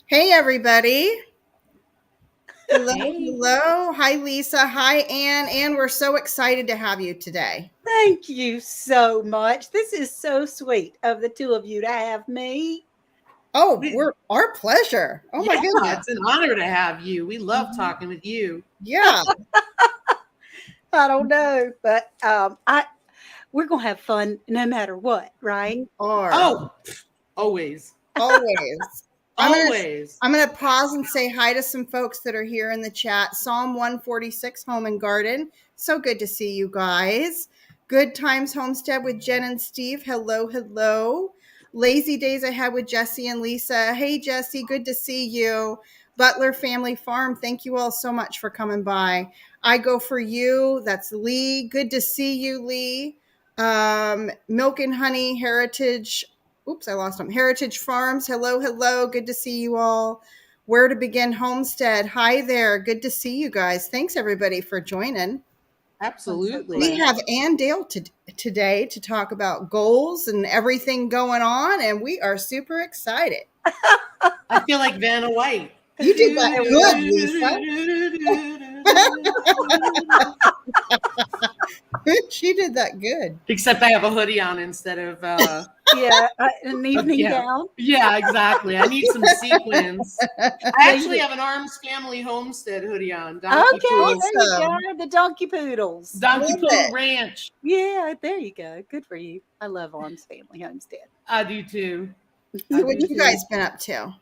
Hey, everybody. Hello, Hey, hello. Hi, Lisa. Hi, Anne. Anne, we're so excited to have you today. thank you so much. This is so sweet of the two of you to have me. Oh, We, we're our pleasure. Oh my yeah, goodness. it's an honor to have you. We love Mhm. talking with you. Yeah, I don't know, but I we're gonna have fun no matter what, right? you are Oh, always, always. I'm gonna always. I'm gonna pause and say hi to some folks that are here in the chat. Psalm 146, Home and Garden. So good to see you guys. Good Times Homestead with Jen and Steve. Hello, hello. Lazy Days Ahead with Jesse and Lisa. Hey, Jesse, good to see you. Butler Family Farm. Thank you all so much for coming by. I Go For You. That's Lee. Good to see you, Lee. Milk and Honey Heritage. Oops, I lost them. Heritage Farms. Hello, hello. Good to see you all. Where to Begin Homestead. Hi there. Good to see you guys. Thanks everybody for joining. I'm so We Absolutely. glad. have Anne Dale today to talk about goals and everything going on, and we are super excited. I feel like Vanna White. You did that good, Lisa. She did that good. Except I have a hoodie on instead of Yeah, an evening yeah. gown. Yeah, exactly. I need some sequins. I Yeah, actually you have an Arms Family Homestead hoodie on. Donkey okay, Poodle. there you Awesome. go. The donkey poodles. Donkey Love Poodle it. Ranch. Yeah, there you go. Good for you. I love Arms Family Homestead. I do too. I So what do you guys too. been up to?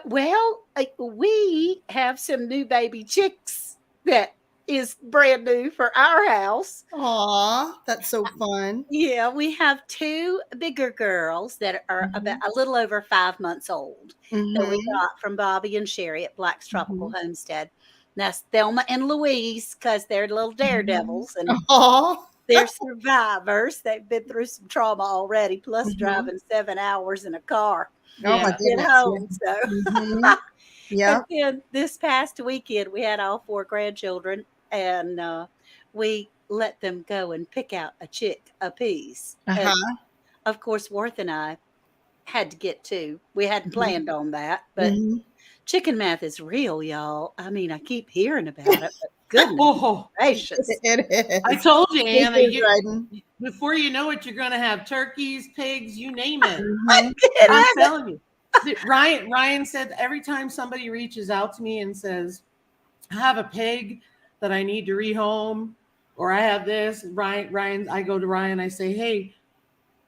We have some new baby chicks that is brand new for our house. Aw, that's so fun. Yeah, we have 2 bigger girls that are about Mhm. a little over 5 months old that we Mhm. got from Bobby and Sherry at Black's Tropical Mhm. Homestead. That's Thelma and Louise because 'cause they're little Mhm. daredevils and Aw. they're survivors. They've been through some trauma already, plus Mhm. driving 7 hours in a car Oh my Yeah. to get goodness. home, so Mhm. and Yep. then this past weekend, we had all 4 grandchildren, and, we let them go and pick out a chick apiece, and, Uh-huh. of course, Worth and I had to get 2. We hadn't Mhm. planned on that, but Mhm. chicken math is real, y'all. I mean, I keep hearing about it, but goodness Oh, gracious. It I is. told you, Hey, Anna, Dear Dryden. before you know it, you're going to have turkeys, pigs, you name it. Mhm. It I'm hasn't. telling you. Ryan said every time somebody reaches out to me and says, I have a pig that I need to rehome, or I have this, Ryan, I go to Ryan, I say, hey,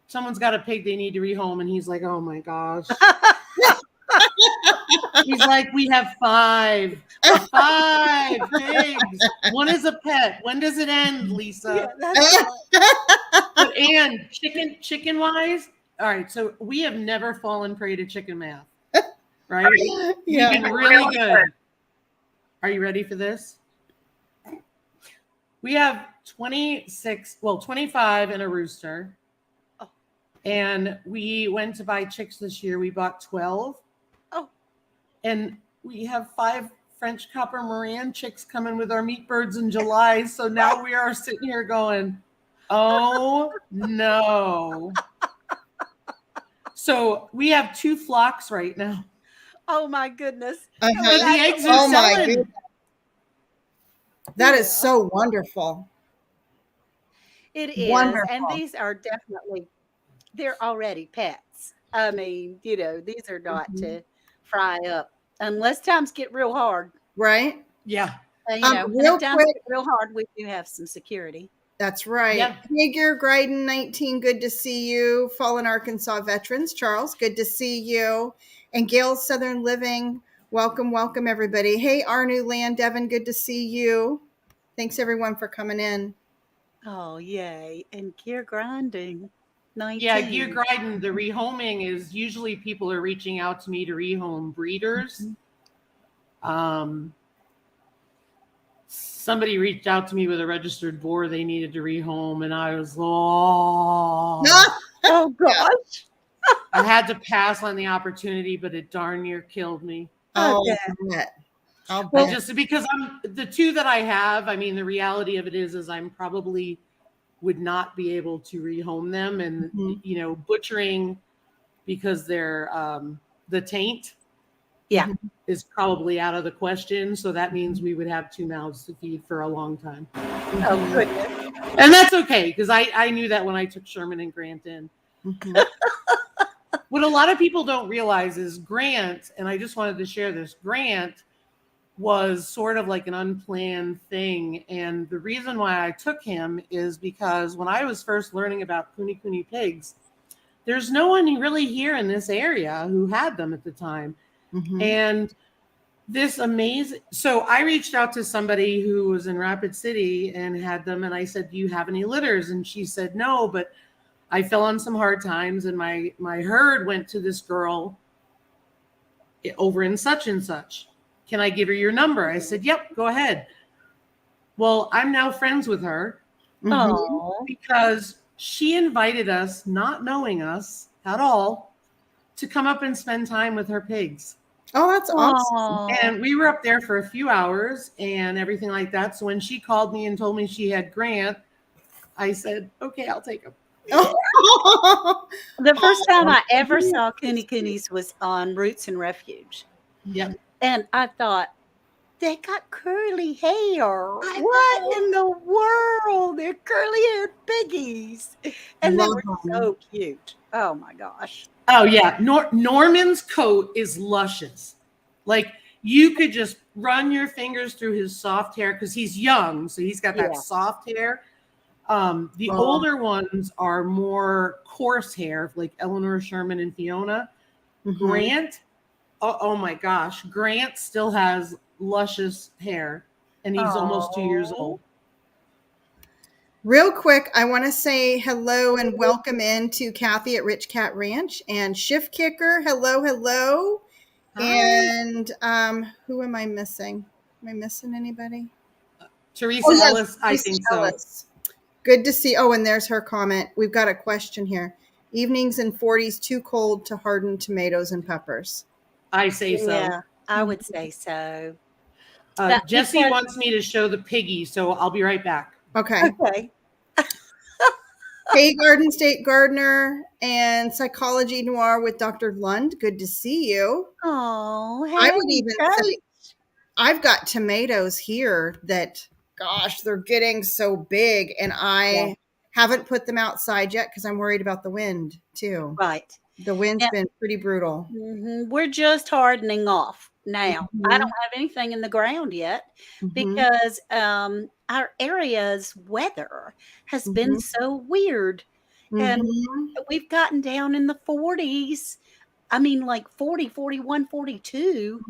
someone's got a pig they need to rehome. And he's like, oh my gosh. He's like, we have five pigs. One is a pet. When does it end, Yeah, Lisa? that's right. But and chicken wise, all right. So we have never fallen prey to chicken math, right? We've Yeah. been really good. Are you ready for this? We have 26, well, 25 and a rooster. Oh, And we went to buy chicks this year. We bought 12. oh, And we have 5 French Copper Moran chicks coming with our meat birds in July. So now we are sitting here going, oh no. So we have 2 flocks right now. oh my goodness. Well, Uh-huh. But the that's eggs are Oh my goodness. selling. That is yeah, so wonderful. it is, and Wonderful. these are definitely they're already pets. I mean, these are not Mhm. to fry up unless times get real hard. Right? Yeah. And if Real times quick, get real hard, we do have some security. that's right. Yeah. Hager Gryden 19, good to see you. Fallen Arkansas veterans, Charles, good to see you. And Gail Southern Living, welcome, welcome everybody. Hey, our new land, Devin, good to see you. Thanks everyone for coming in. Oh, yay. And gear grinding, Yeah. Gear 19. Gryden, the rehoming is usually people are reaching out to me to rehome breeders. Mhm. Um, Somebody reached out to me with a registered boar they needed to rehome, and I was, oh, Oh, Yeah. gosh. I had to pass on the opportunity, but it darn near killed me. I Oh, bet. I'll bet. I'll I bet. Well, just because I'm the 2 that I have. I mean, the reality of it is I'm probably would not be able to rehome them, and Mhm. butchering because they're the taint Yeah. is probably out of the question. So that means we would have 2 mouths to feed for a long time. Oh, goodness. And that's okay, because I knew that when I took Sherman and Grant in. Mhm. What a lot of people don't realize is Grant, and I just wanted to share this, Grant was sort of like an unplanned thing. And the reason why I took him is because when I was first learning about Kuni Kuni pigs, there's no one really here in this area who had them at the time. Mhm. And this amazing, so I reached out to somebody who was in Rapid City and had them. And I said, do you have any litters? And she said, no, but I fell on some hard times. And my herd went to this girl over in such and such. Can I give her your number? I said, yep, go ahead. Well, I'm now friends with her Mhm. Oh. because she invited us, not knowing us at all, to come up and spend time with her pigs. Oh, that's awesome. Oh. And we were up there for a few hours and everything like that. So when she called me and told me she had Grant, I said, okay, I'll take him. The first time I ever saw Kuni Kunis was on Roots and Refuge. Yep. And I thought, they got curly hair. What in the world? They're curly haired piggies. And they Love were them. so cute. Oh my gosh. Oh, yeah. Norman's coat is luscious. Like you could just run your fingers through his soft hair because he's young. So he's got that Yeah. soft hair. The older ones are more coarse hair, like Eleanor, Sherman, and Fiona. Mhm. Grant, oh my gosh, Grant still has luscious hair, and he's almost 2 years old. Real quick, I want to say hello and welcome in to Kathy at Rich Cat Ranch and Shift Kicker. Hello. Hi. And who am I missing? Am I missing anybody? Teresa yes, Ellis, I Teresa think so. Ellis. Good to see. Oh, and there's her comment. We've got a question here. Evenings in 40s too cold to harden tomatoes and peppers. I say so. Yeah, I would say so. Jesse because- wants me to show the piggy, so I'll be right back. Okay. Okay. Hey, Garden State Gardener and Psychology Noir with Dr. Lund. Good to see you. Oh, I would even say I've got tomatoes here that, gosh, they're getting so big, and I haven't put them outside yet because I'm worried about the wind too. Right. The wind's been pretty brutal. We're just hardening off now. I don't have anything in the ground yet because our area's weather has been so weird. And we've gotten down in the 40s. I mean, like 40, 41, 42.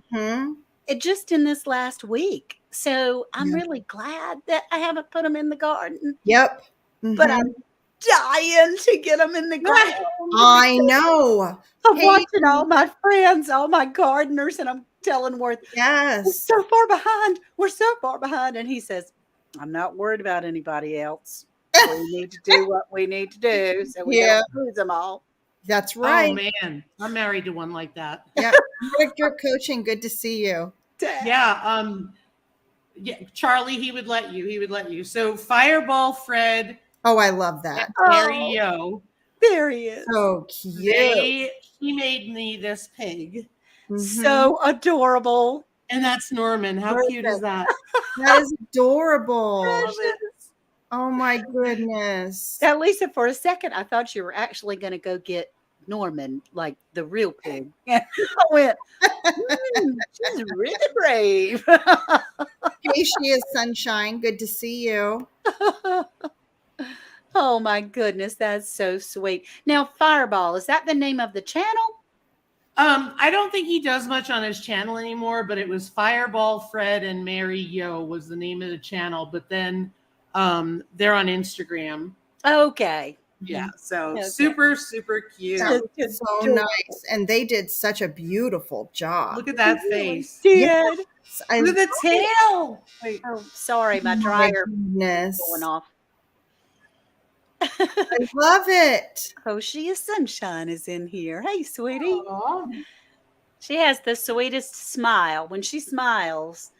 It just in this last week. So I'm really glad that I haven't put them in the garden. Yep. But I'm dying to get them in the ground. I know. I'm watching all my friends, all my gardeners, and I'm telling Worth, we're so far behind. We're so far behind. And he says, I'm not worried about anybody else. We need to do what we need to do. So we don't lose them all. That's right. Oh, man. I'm married to one like that. Yeah. Drip coaching. Good to see you. Yeah. Yeah. Charlie, he would let you. So Fireball Fred. Oh, I love that. Mary Yo. There he is. So cute. He made me this pig. So adorable. And that's Norman. How cute is that? That is adorable. Precious. Oh my goodness. Now, Lisa, for a second, I thought you were actually going to go get Norman, like the real pig. I went, she's really brave. Hey, she is Sunshine. Good to see you. Oh my goodness, that's so sweet. Now, Fireball, is that the name of the channel? I don't think he does much on his channel anymore, but it was Fireball Fred and Mary Yo was the name of the channel. But then they're on Instagram. Okay. Yeah. So super, super cute. So nice. And they did such a beautiful job. Look at that face. Did. Look at the tail. Wait. Oh, sorry, my dryer goodness. going off. I love it. Oh, she is Sunshine is in here. Hey, sweetie. Aww. She has the sweetest smile. When she smiles,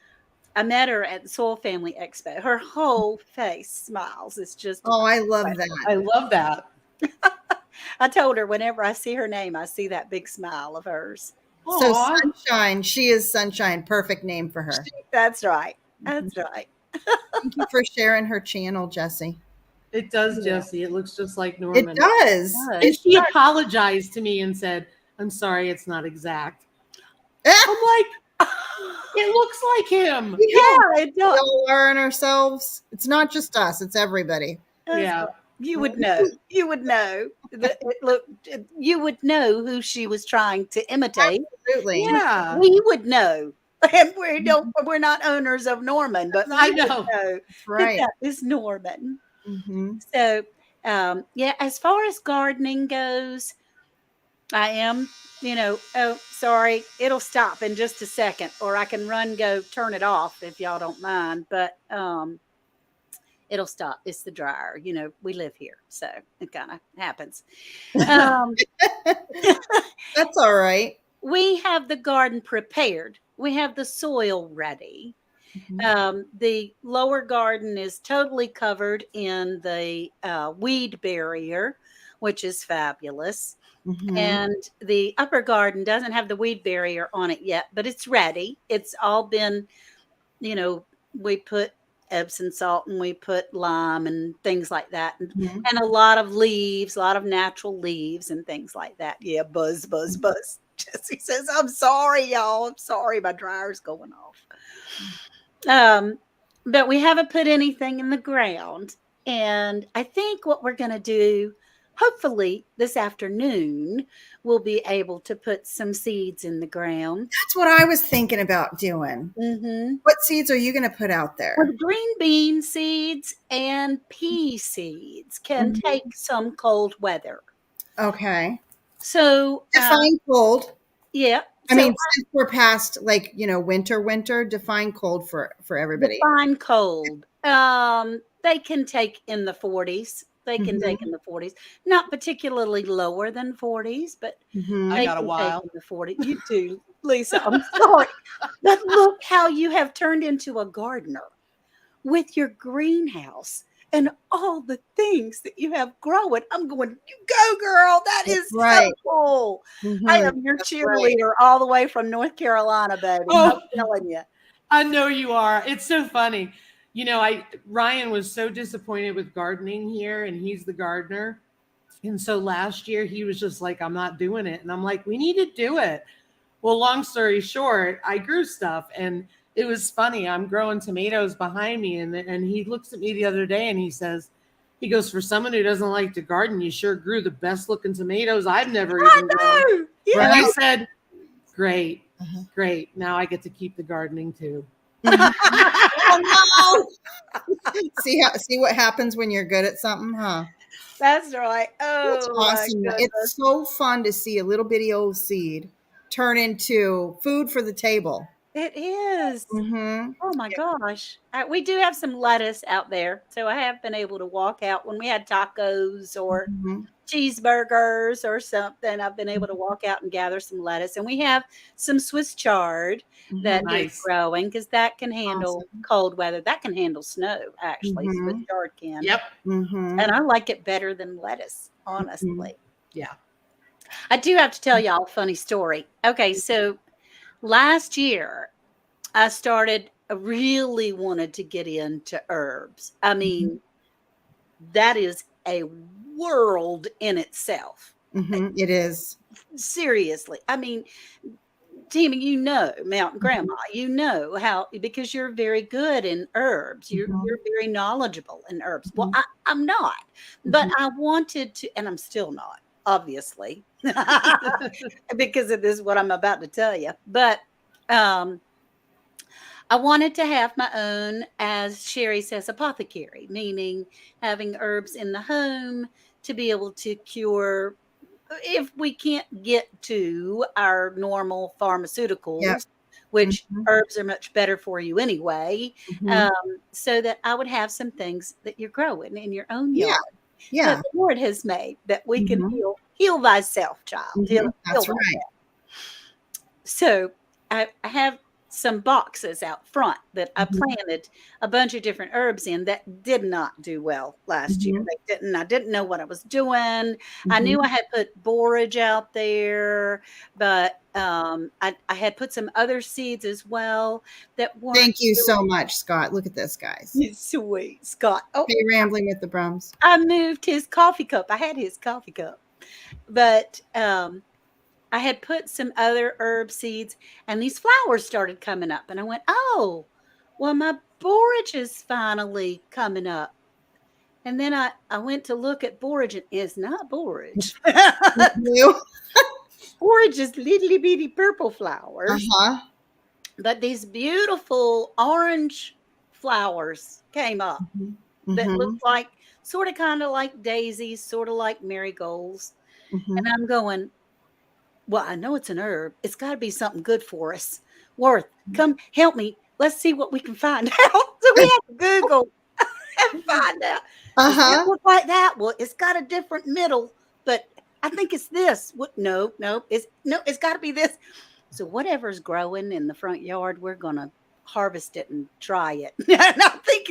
I met her at the Soil Family Expo. Her whole face smiles. It's just I love that. I love that. I told her whenever I see her name, I see that big smile of hers. So Aw. Sunshine, she is Sunshine. Perfect name for her. That's right. That's right. Thank you for sharing her channel, Jesse. It does, Yeah. Jesse. It looks just like It Norman. does. And she apologized to me and said, "I'm sorry, it's not exact." I'm like, it looks like him. Yeah, it We does. all learn ourselves. It's not just us, it's everybody. Yeah. You would know. You would know that it looked. You would know who she was trying to imitate. Absolutely. Yeah. We would know, and we don't. We're not owners of Norman, but I we would know. know That's right. that is Norman. Mm-hmm. So, yeah. As far as gardening goes, I am. Oh, sorry. It'll stop in just a second, or I can run, go turn it off if y'all don't mind. But it'll stop. It's the dryer. We live here, so it kind of happens. Um, That's all right. we have the garden prepared. We have the soil ready. The lower garden is totally covered in the weed barrier, which is fabulous. Mm-hmm. And the upper garden doesn't have the weed barrier on it yet, but it's ready. It's all been, we put Epsom salt and we put lime and things like that. And a lot of leaves, a lot of natural leaves and things like that. Yeah, buzz, buzz, buzz. Jesse says, I'm sorry, y'all. I'm sorry. My dryer's going off. But we haven't put anything in the ground. And I think what we're going to do, hopefully this afternoon, we'll be able to put some seeds in the ground. That's what I was thinking about doing. Mm-hmm. What seeds are you going to put out there? Well, green bean seeds and pea seeds can take some cold weather. Okay. So define cold. Yeah. I mean, since we're past winter, define cold for everybody. Define cold. They can take in the 40s. They can take in the 40s. Not particularly lower than 40s, but I got a while. take in the 40s. You too, Lisa. I'm sorry. But look how you have turned into a gardener with your greenhouse and all the things that you have growing. I'm going, you go, girl. That is so cool. I am your cheerleader all the way from North Carolina, baby. I'm telling you. I know you are. It's so funny. Ryan was so disappointed with gardening here, and he's the gardener. And so last year he was just like, I'm not doing it. And I'm like, we need to do it. Well, long story short, I grew stuff, and it was funny. I'm growing tomatoes behind me, and he looks at me the other day and he goes, for someone who doesn't like to garden, you sure grew the best looking tomatoes I've never even grown. Yeah. And I said, great. Now I get to keep the gardening too. Oh, no. See what happens when you're good at something, huh? That's right. Oh, that's awesome. It's so fun to see a little bitty old seed turn into food for the table. It is. Oh my gosh. We do have some lettuce out there. So I have been able to walk out when we had tacos or cheeseburgers or something. I've been able to walk out and gather some lettuce. And we have some Swiss chard that is growing because that can handle cold weather. That can handle snow, actually. Swiss chard can. Yep. And I like it better than lettuce, honestly. Yeah. I do have to tell y'all a funny story. Okay, so last year, I really wanted to get into herbs. I mean, that is a world in itself. It is. Seriously. I mean, Tammy, Mountain Grandma, how, because you're very good in herbs. You're very knowledgeable in herbs. Well, I'm not, but I wanted to, and I'm still not, obviously, because of this, what I'm about to tell you. But I wanted to have my own, as Sherry says, apothecary, meaning having herbs in the home to be able to cure if we can't get to our normal pharmaceuticals, which herbs are much better for you anyway, so that I would have some things that you're growing in your own yard that the Lord has made that we can heal thyself, child. That's right. So I have some boxes out front that I planted a bunch of different herbs in that did not do well last year. They didn't. I didn't know what I was doing. I knew I had put borage out there, but I had put some other seeds as well that weren't Thank you so much, Scott. Look at this, guys. sweet, Scott. Oh, Hey, Rambling with the Brums. I moved his coffee cup. I had his coffee cup, but I had put some other herb seeds and these flowers started coming up. And I went, oh, well, my borage is finally coming up. And then I went to look at borage and it's not borage. Borage is little bitty purple flowers. But these beautiful orange flowers came up that looked like sort of kind of like daisies, sort of like marigolds. And I'm going, well, I know it's an herb. It's got to be something good for us. Worth, come help me. Let's see what we can find out. So we had to Google and find out. Does it look like that? Well, it's got a different middle, but I think it's this. What? No, it's got to be this. So whatever's growing in the front yard, we're gonna harvest it and try it. And I think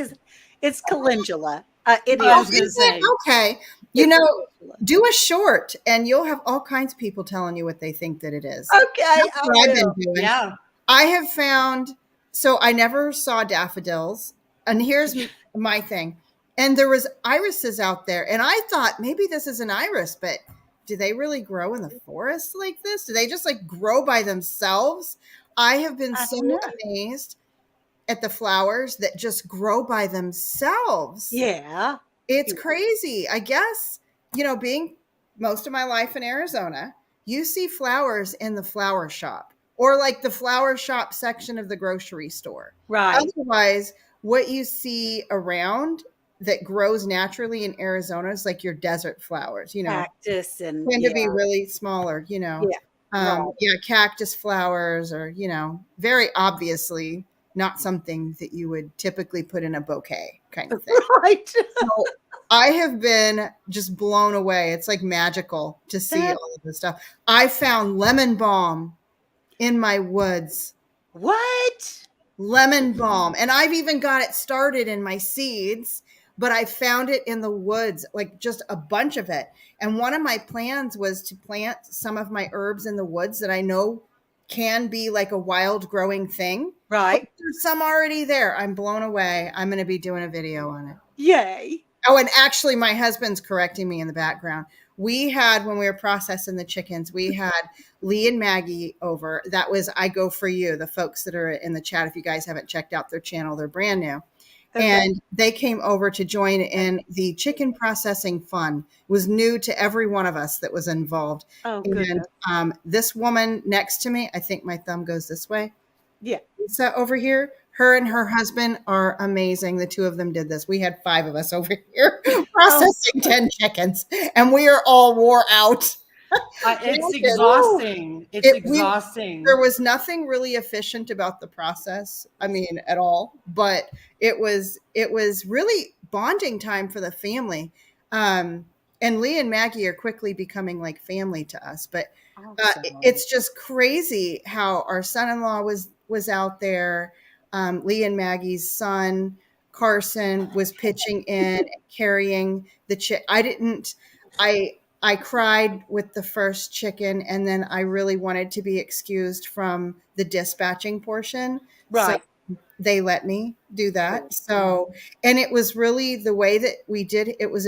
it's calendula. It is. Okay. You know, do a short and you'll have all kinds of people telling you what they think that it is. Okay. That's what I've been doing. Yeah. I have found, so I never saw daffodils. And here's my thing. And there was irises out there. And I thought maybe this is an iris, but do they really grow in the forest like this? Do they just like grow by themselves? I have been so amazed at the flowers that just grow by themselves. Yeah. It's crazy. I guess, you know, being most of my life in Arizona, you see flowers in the flower shop or like the flower shop section of the grocery store. Right. Otherwise, what you see around that grows naturally in Arizona is like your desert flowers, you know, cactus and tend to be really smaller, you know, cactus flowers or, you know, very obviously not something that you would typically put in a bouquet kind of thing. Right. So I have been just blown away. It's like magical to see all of this stuff. I found lemon balm in my woods. What? Lemon balm. And I've even got it started in my seeds, but I found it in the woods, like just a bunch of it. And one of my plans was to plant some of my herbs in the woods that I know can be like a wild growing thing. Right. But there's some already there. I'm blown away. I'm going to be doing a video on it. Yay. Oh, and actually my husband's correcting me in the background. We had, when we were processing the chickens, we had Lee and Maggie over. That was I Go For You, the folks that are in the chat. If you guys haven't checked out their channel, they're brand new. Okay. And they came over to join in the chicken processing fun. It was new to every one of us that was involved. Oh, good. And this woman next to me, I think my thumb goes this way. Yeah. Lisa over here, her and her husband are amazing. The two of them did this. We had 5 of us over here processing 10 chickens, and we are all wore out. It's exhausting. It's exhausting. There was nothing really efficient about the process. I mean, at all. But it was really bonding time for the family. And Lee and Maggie are quickly becoming like family to us. But it's just crazy how our son-in-law was out there. Lee and Maggie's son, Carson, was pitching in and carrying the I cried with the first chicken, and then I really wanted to be excused from the dispatching portion. Right. So they let me do that. So, and it was really the way that we did. It was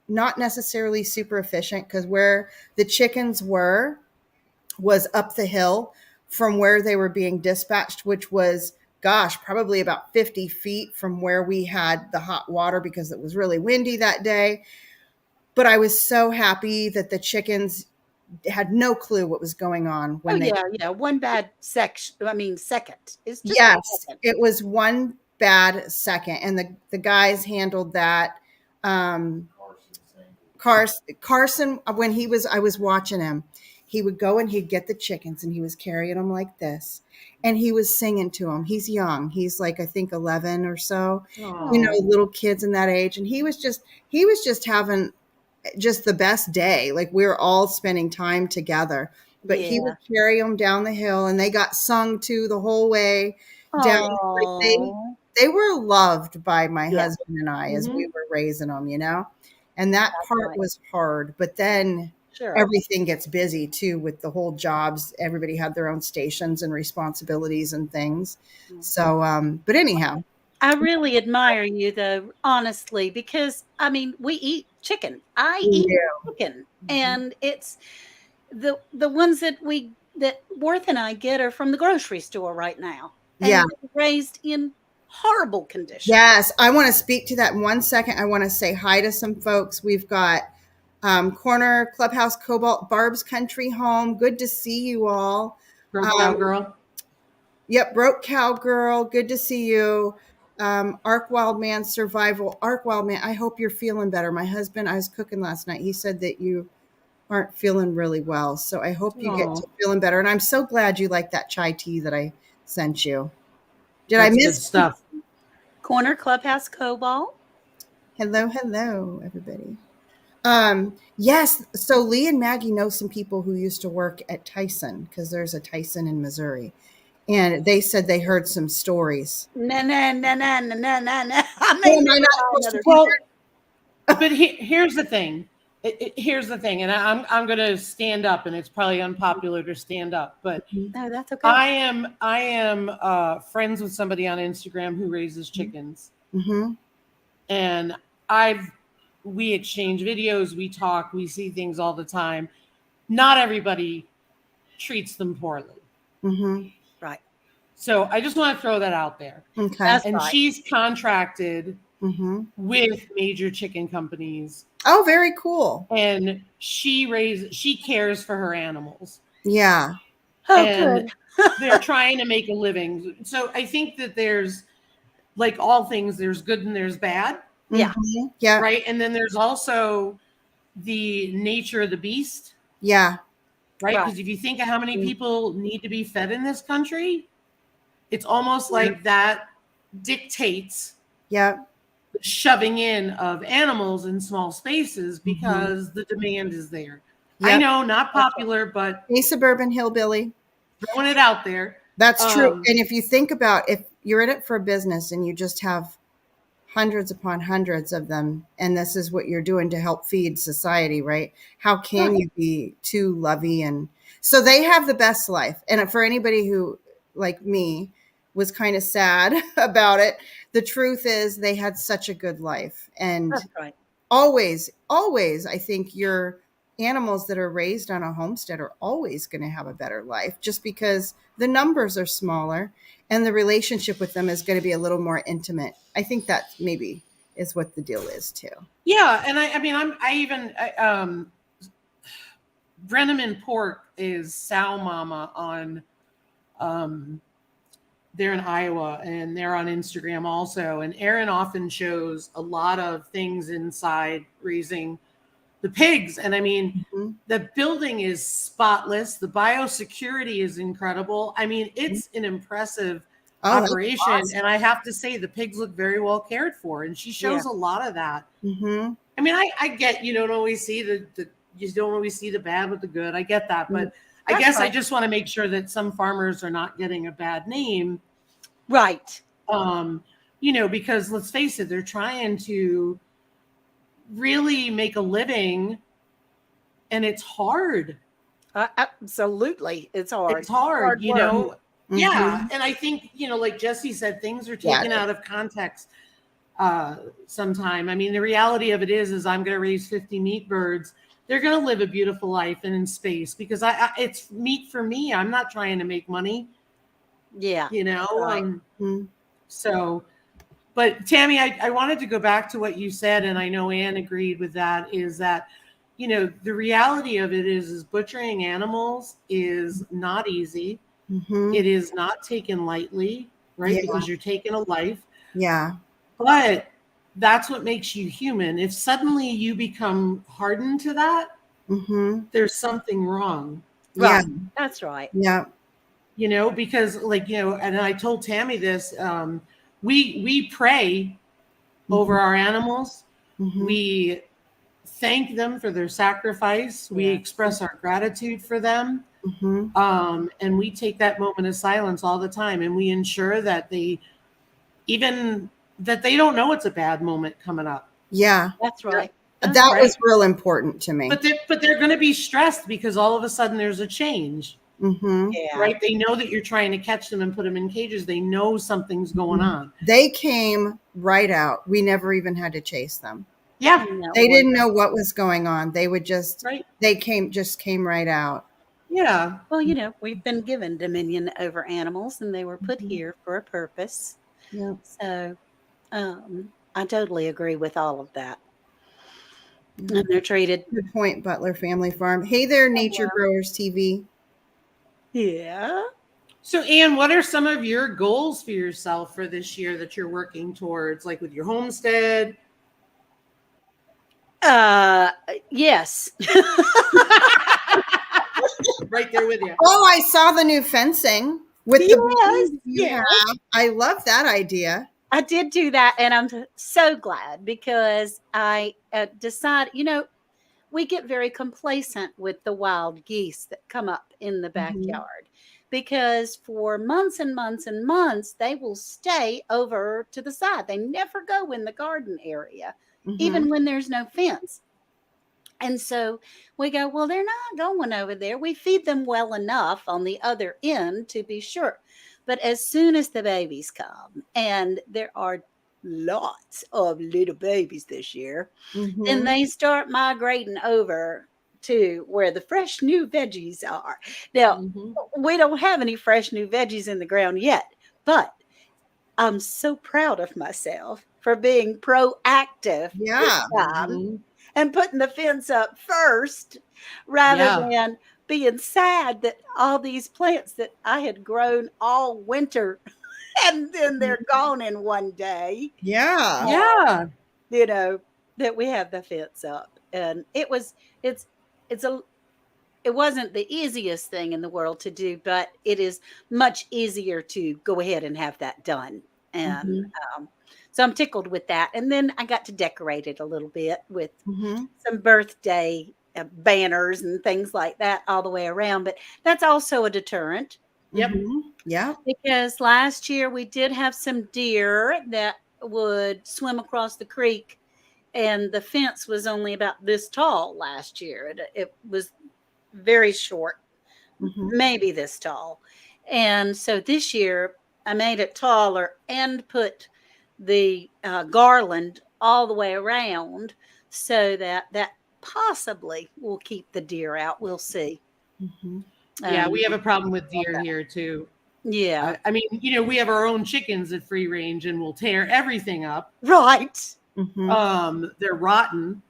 not necessarily super efficient because where the chickens was up the hill from where they were being dispatched, which was, gosh, probably about 50 feet from where we had the hot water because it was really windy that day. But I was so happy that the chickens had no clue what was going on. One bad second. It's just second. It was one bad second. And the guys handled that. Carson, when I was watching him, he would go and he'd get the chickens and he was carrying them like this. And he was singing to them. He's young. He's like, I think 11 or so, Aww. You know, little kids in that age. And he was just having just the best day. Like we were all spending time together. but he would carry them down the hill, and they got sung to the whole way down. Like Oh, they were loved by my yeah. husband and I as we were raising them, you know, and that That's part right. was hard. But then Sure. everything gets busy too with the whole jobs. Everybody had their own stations and responsibilities and things. So, but anyhow, I really admire you though, honestly, because I mean, we eat chicken. I eat yeah, chicken, and it's the ones that Worth and I get are from the grocery store right now, yeah. and they're raised in horrible conditions. Yes, I want to speak to that in 1 second. I want to say hi to some folks. We've got Corner Clubhouse Cobalt Barb's Country Home. Good to see you all. Broke Cowgirl. Yep, Broke Cowgirl. Good to see you. Ark Wild Man Survival. Ark Wild Man, I hope you're feeling better. My husband, I was cooking last night. He said that you aren't feeling really well. So I hope you get to feeling better. And I'm so glad you like that chai tea that I sent you. Did That's I good miss stuff? Corner Clubhouse Cobalt. Hello, everybody. Yes. So Lee and Maggie know some people who used to work at Tyson because there's a Tyson in Missouri, and they said they heard some stories. No. I may Am I never not buy supposed to another. do Well, that? but here's the thing. Here's the thing, and I'm going to stand up, and it's probably unpopular to stand up, but No, that's okay. I am friends with somebody on Instagram who raises chickens, and we exchange videos, we talk, we see things all the time. Not everybody treats them poorly. Right. So I just want to throw that out there. Okay. That's And right. she's contracted with major chicken companies. Oh, very cool. And she cares for her animals. Yeah. Oh, And good. they're trying to make a living. So I think that there's, like all things, there's good and there's bad. Yeah. Yeah. Right. And then there's also the nature of the beast. Yeah. Right. Because if you think of how many people need to be fed in this country, it's almost like that dictates shoving in of animals in small spaces because the demand is there. I know, not popular, but a suburban hillbilly. Throwing it out there. That's true. And if you think about, if you're in it for a business and you just have hundreds upon hundreds of them, and this is what you're doing to help feed society, right? How can you be too lovey? And so they have the best life. And for anybody who, like me, was kind of sad about it, the truth is they had such a good life. And That's right. always, I think your animals that are raised on a homestead are always going to have a better life just because the numbers are smaller and the relationship with them is going to be a little more intimate. I think that maybe is what the deal is too. Yeah. And I mean, Brenneman Pork is Sow Mama on, they're in Iowa and they're on Instagram also. And Erin often shows a lot of things inside raising the pigs. And I mean, the building is spotless. The biosecurity is incredible. I mean, it's an impressive operation. Awesome. And I have to say the pigs look very well cared for. And she shows a lot of that. I mean, I get, you don't always see you don't always see the bad with the good. I get that. But I guess I just want to make sure that some farmers are not getting a bad name. Right. Because let's face it, they're trying to really make a living and it's hard. Absolutely. It's hard. It's hard, Yeah. And I think, like Jesse said, things are taken out of context sometime. I mean, the reality of it is I'm going to raise 50 meat birds. They're going to live a beautiful life and in space because it's meat for me. I'm not trying to make money. Yeah. So, but Tammy, I wanted to go back to what you said, and I know Anne agreed with that, is that, the reality of it is butchering animals is not easy. It is not taken lightly, right? Because you're taking a life. Yeah. But that's what makes you human. If suddenly you become hardened to that, there's something wrong. Right. Yeah. That's right. Yeah. Because and I told Tammy this, we pray over our animals. We thank them for their sacrifice. We express our gratitude for them. And we take that moment of silence all the time, and we ensure that they don't know it's a bad moment coming up. Yeah. That's right. That was real important to me. But they're going to be stressed because all of a sudden there's a change. Yeah. Right? They know that you're trying to catch them and put them in cages. They know something's going on. They came right out. We never even had to chase them. Yeah. They didn't know what was going on. They would just, right. They came right out. Yeah. Well, we've been given dominion over animals, and they were put here for a purpose. Yeah. So I totally agree with all of that. And they're treated. Good point, Butler Family Farm. Hey there, Nature Growers TV. Yeah. So, Anne, what are some of your goals for yourself for this year that you're working towards, like with your homestead? Yes. Right there with you. Oh, I saw the new fencing with Yes, the you have. I love that idea. I did do that, and I'm so glad because I decided, we get very complacent with the wild geese that come up in the backyard because for months and months and months, they will stay over to the side. They never go in the garden area, even when there's no fence. And so we go, well, they're not going over there. We feed them well enough on the other end to be sure. But as soon as the babies come, and there are lots of little babies this year, then they start migrating over to where the fresh new veggies are. Now, we don't have any fresh new veggies in the ground yet, but I'm so proud of myself for being proactive this time and putting the fence up first rather than being sad that all these plants that I had grown all winter and then they're gone in one day. Yeah. That we have the fence up. And it wasn't the easiest thing in the world to do, but it is much easier to go ahead and have that done. And so I'm tickled with that. And then I got to decorate it a little bit with some birthday banners and things like that all the way around. But that's also a deterrent. Yeah. Because last year we did have some deer that would swim across the creek, and the fence was only about this tall last year. It was very short, maybe this tall. And so this year I made it taller and put the garland all the way around so that possibly will keep the deer out. We'll see. Yeah, we have a problem with deer here too. Yeah. I mean, we have our own chickens at free range and we'll tear everything up. Right. They're rotten.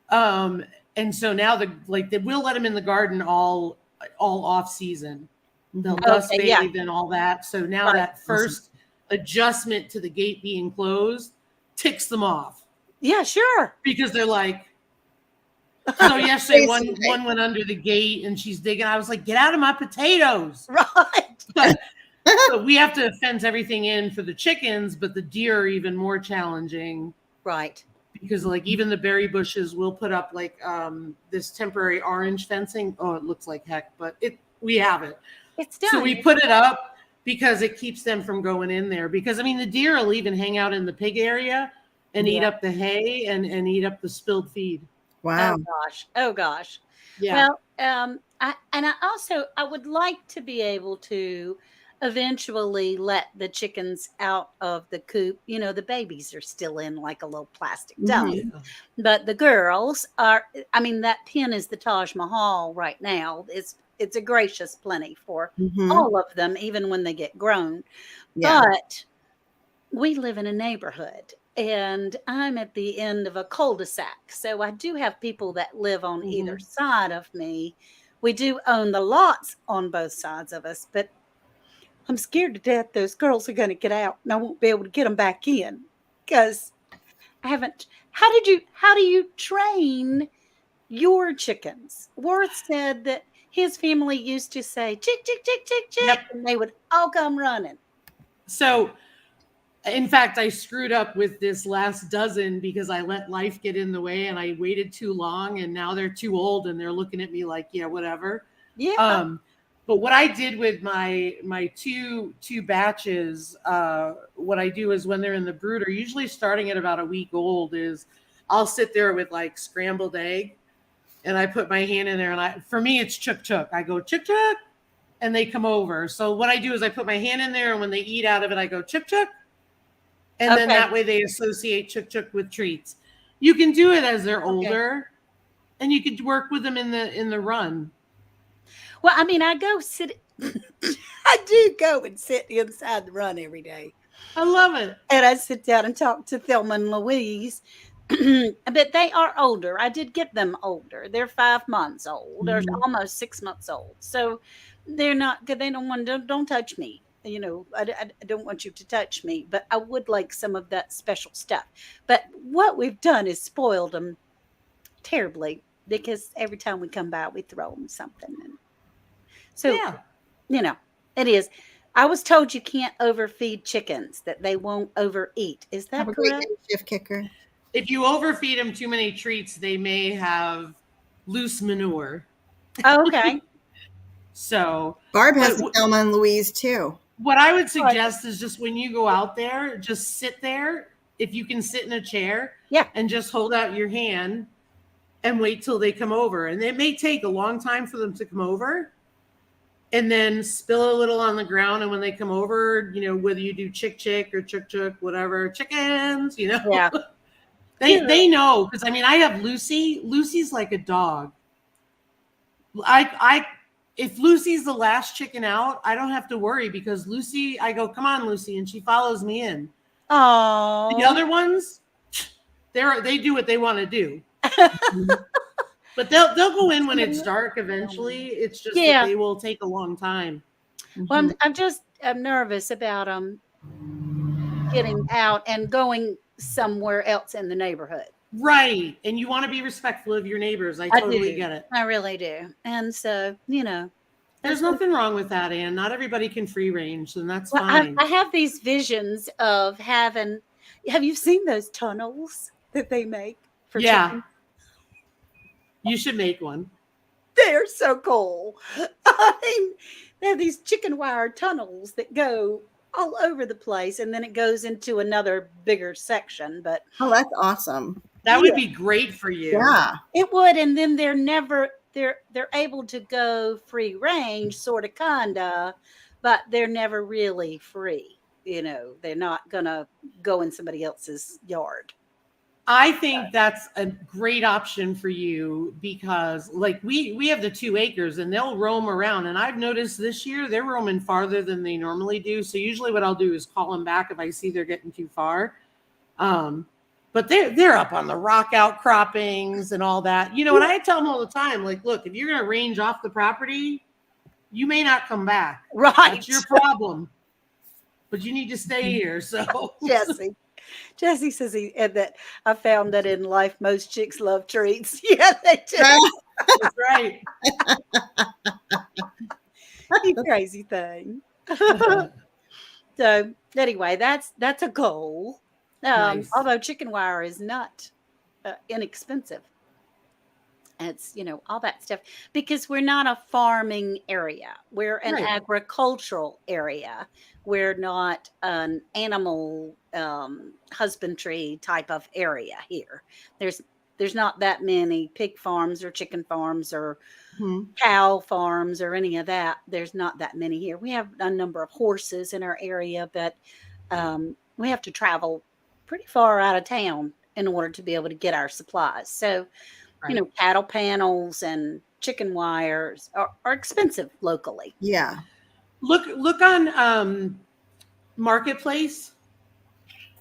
And so now we'll let them in the garden all off season. They'll dust bathe and all that. So now that first adjustment to the gate being closed ticks them off. Yeah, sure. Because they're like, so yesterday one went under the gate and she's digging. I was like, get out of my potatoes. Right. So we have to fence everything in for the chickens, but the deer are even more challenging. Right. Because even the berry bushes, we'll put up this temporary orange fencing. Oh, it looks like heck, but we have it. It's done. So we put it up because it keeps them from going in there. Because the deer will even hang out in the pig area and eat up the hay and eat up the spilled feed. Wow. Oh gosh. Yeah. Well, I would like to be able to eventually let the chickens out of the coop. The babies are still in like a little plastic dome, but the girls are, that pen is the Taj Mahal right now. It's a gracious plenty for all of them, even when they get grown. Yeah. But we live in a neighborhood and I'm at the end of a cul-de-sac. So I do have people that live on either side of me. We do own the lots on both sides of us, but I'm scared to death those girls are going to get out and I won't be able to get them back in because I haven't. How do you train your chickens? Worth said that his family used to say, chick, chick, chick, chick, chick, and they would all come running. So, in fact, I screwed up with this last dozen because I let life get in the way and I waited too long and now they're too old and they're looking at me like, yeah, whatever. Yeah. But what I did with my two batches, what I do is when they're in the brooder, usually starting at about a week old, is I'll sit there with like scrambled egg, and I put my hand in there, and for me it's chuk chuk. I go chuk chuk, and they come over. So what I do is I put my hand in there, and when they eat out of it, I go chuk chuk, and then that way they associate chuk chuk with treats. You can do it as they're older, and you could work with them in the run. Well, I mean, I go sit. I do go and sit inside the run every day. I love it. And I sit down and talk to Thelma and Louise. But they are older. I did get them older. They're 5 months old, or almost 6 months old. So they're not good. They don't want to, don't touch me. You know, I don't want you to touch me, but I would like some of that special stuff. But what we've done is spoiled them terribly, because every time we come by, we throw them something. And so, you know, it is. I was told you can't overfeed chickens, that they won't overeat. Is that correct? Shift kicker. If you overfeed them too many treats, they may have loose manure. Oh, okay. So Barb has Thelma and Louise too. What I would suggest is just when you go out there, just sit there. If you can sit in a chair, and just hold out your hand and wait till they come over. And it may take a long time for them to come over. And then spill a little on the ground. And when they come over, you know, whether you do chick chick or chuk chuk, whatever, chickens, you know, they know. Because I mean, I have Lucy. Lucy's like a dog. If Lucy's the last chicken out, I don't have to worry, because Lucy, I go, come on, Lucy, and she follows me in. Oh, the other ones, they do what they want to do. But they'll go in when it's dark eventually. It's just that they will take a long time. Well, I'm nervous about them getting out and going somewhere else in the neighborhood. Right. And you want to be respectful of your neighbors. I totally get it. I really do. And so, you know. There's nothing wrong with that, Anne. Not everybody can free range, and that's fine. I have these visions of having, have you seen those tunnels that they make for chickens? You should make one. They're so cool. I mean, they have these chicken wire tunnels that go all over the place, and then it goes into another bigger section. But that's awesome. That would be great for you. Yeah, it would. And then they're able to go free range, sort of, kinda, but they're never really free. You know, they're not gonna go in somebody else's yard. I think that's a great option for you, because like we have the 2 acres, and they'll roam around. And I've noticed this year they're roaming farther than they normally do. So usually what I'll do is call them back if I see they're getting too far. But they're up on the rock outcroppings and all that. You know, and I tell them all the time, like, look, if you're going to range off the property, you may not come back. Right. That's your problem. But you need to stay here. So Jesse says that I found that in life most chicks love treats. Yeah, they do. That's right. You crazy thing. So anyway, that's a goal. Nice. Although chicken wire is not inexpensive. It's, you know, all that stuff, because we're not a farming area. We're an agricultural area. We're not an animal husbandry type of area here. There's not that many pig farms or chicken farms or cow farms or any of that. There's not that many here. We have a number of horses in our area, but we have to travel pretty far out of town in order to be able to get our supplies. So, you know, cattle panels and chicken wires are expensive locally. Yeah. Look on Marketplace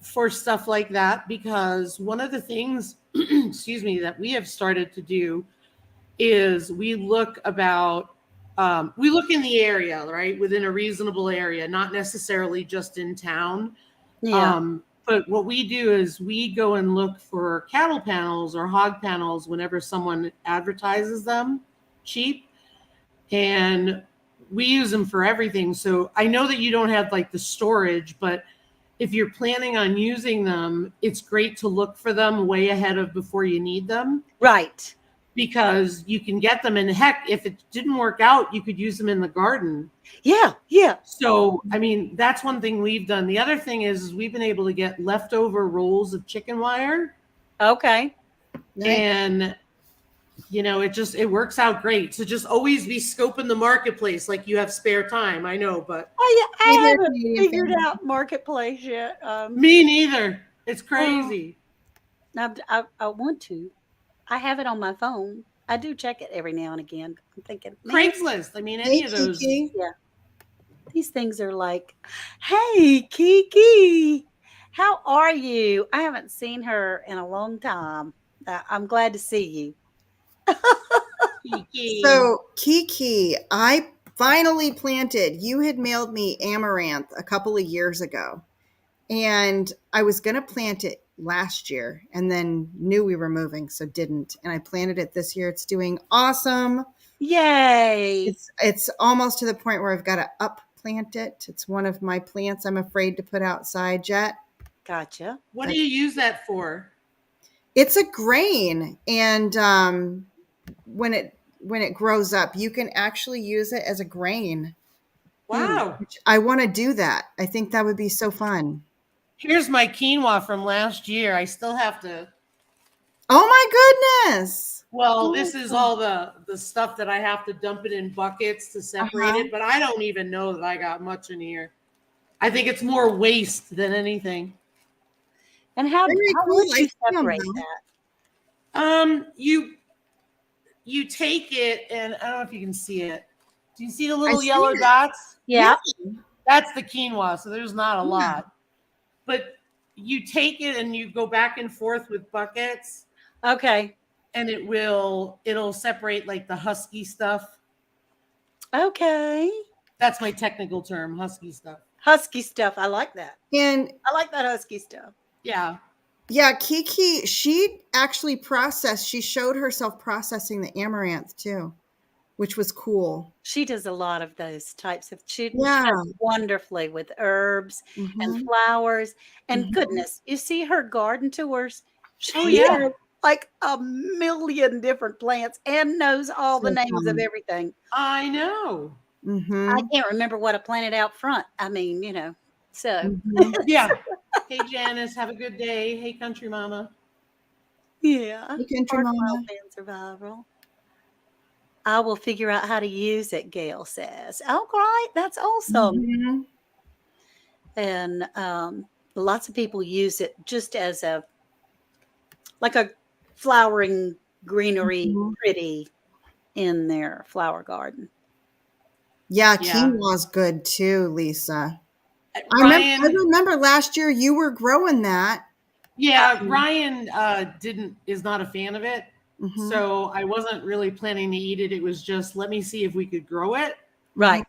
for stuff like that, because one of the things, excuse me, that we have started to do is we look in the area, right, within a reasonable area, not necessarily just in town. Yeah. But what we do is we go and look for cattle panels or hog panels whenever someone advertises them cheap, and we use them for everything. So I know that you don't have like the storage, but if you're planning on using them, it's great to look for them way ahead of before you need them. Right. because you can get them, and heck, if it didn't work out, you could use them in the garden. Yeah. So, I mean, that's one thing we've done. The other thing is we've been able to get leftover rolls of chicken wire. Okay. Nice. And, you know, it works out great. So just always be scoping the marketplace like you have spare time. I know, but I Hey there, haven't Canadian figured family. out marketplace yet. me neither. It's crazy. I want to. I have it on my phone. I do check it every now and again. I'm thinking, man, Craigslist. I mean, any Hey, of those. Kiki. these things are like, hey, Kiki, how are you? I haven't seen her in a long time. I'm glad to see you. Kiki. So, Kiki, I finally planted. You had mailed me amaranth a couple of years ago, and I was going to plant it last year and then knew we were moving, so didn't. And I planted it this year. It's doing awesome. Yay. It's almost to the point where I've got to upplant it. It's one of my plants I'm afraid to put outside yet. Gotcha. What do you use that for? It's a grain, and when it grows up, you can actually use it as a grain. Wow. I want to do that. I think that would be so fun. Here's my quinoa from last year. I still have to. Oh my goodness. Well, this is all the stuff that I have to dump it in buckets to separate it, but I don't even know that I got much in here. I think it's more waste than anything. And how cool. would you I see 'em separate now. that? You take it, and I don't know if you can see it. Do you see the little see yellow it. dots? Yeah. That's the quinoa, so there's not a lot. But you take it and you go back and forth with buckets, Okay. and it'll separate like the husky stuff. Okay. That's my technical term, husky stuff. Husky stuff. I like that. And I like that husky stuff. Yeah. yeah, Kiki, she actually she showed herself processing the amaranth too, which was cool. She does a lot of those types of, she Yeah. does wonderfully with herbs and Mhm. flowers. And Mhm. goodness, you see her garden tours. She Oh, yeah. has like a million different plants and knows all the So names of fun. everything. I know. I Mhm. can't remember what I planted out front. I mean, you know, so Mhm. Yeah. Hey, Janice, have a good day. Hey, country mama. yeah. Hey, country Hard mama. wildland survival. I will figure out how to use it, Gail says. All right, that's awesome. Mhm. And lots of people use it just as a flowering greenery, Mhm. pretty in their flower garden. Yeah, Yeah. quinoa's good too, Lisa. I Ryan, remember last year you were growing that. yeah, Ryan is not a fan of it. Mhm. So I wasn't really planning to eat it. It was just, let me see if we could grow it Right.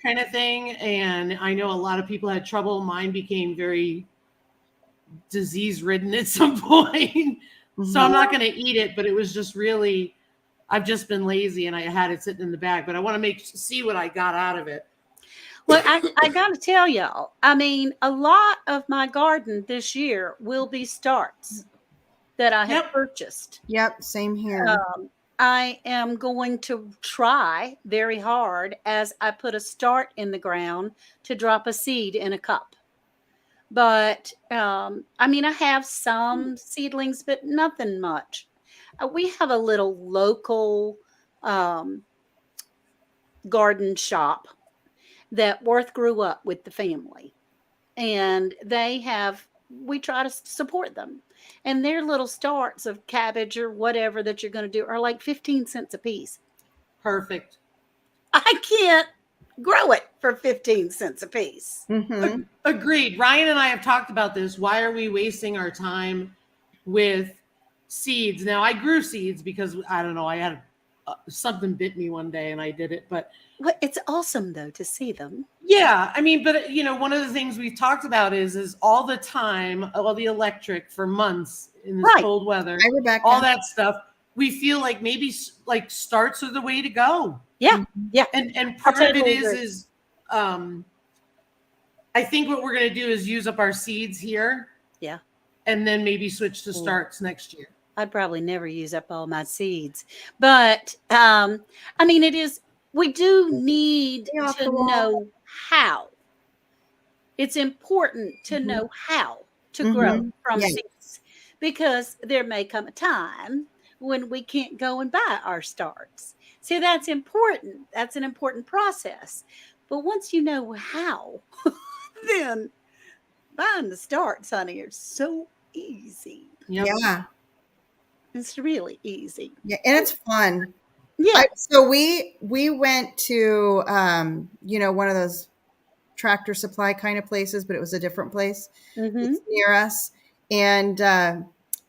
kind of thing. And I know a lot of people had trouble. Mine became very disease ridden at some point. So I'm not going to eat it, but it was just really, I've just been lazy and I had it sitting in the bag, but I want to see what I got out of it. Well, I got to tell y'all, I mean, a lot of my garden this year will be starts that I have purchased. Yep, same here. I am going to try very hard as I put a start in the ground to drop a seed in a cup. But I mean, I have some seedlings, but nothing much. We have a little local garden shop that Worth grew up with the family, and we try to support them. And their little starts of cabbage or whatever that you're going to do are like 15 cents a piece. Perfect. I can't grow it for 15 cents a piece. Mm-hmm. Agreed. Ryan and I have talked about this. Why are we wasting our time with seeds? Now, I grew seeds because I don't know. I had something bit me one day and I did it. But it's awesome though to see them. Yeah, I mean, but you know, one of the things we've talked about is all the time, all the electric for months in this cold weather, Hi, Rebecca. all that stuff. We feel like maybe like starts are the way to go. Yeah, yeah. And part of it is I think what we're going to do is use up our seeds here. Yeah. And then maybe switch to starts next year. I'd probably never use up all my seeds. But I mean, we do need Stay off to the wall. know how. It's important to Mhm. know how to grow Mhm. from Yeah. seeds, because there may come a time when we can't go and buy our starts. See, that's important. That's an important process. But once you know how, then buying the starts, honey, are so easy. Yep. Yeah. It's really easy. Yeah, and it's fun. Yeah. So we went to one of those Tractor Supply kind of places, but it was a different place. Mm-hmm. It's near us. And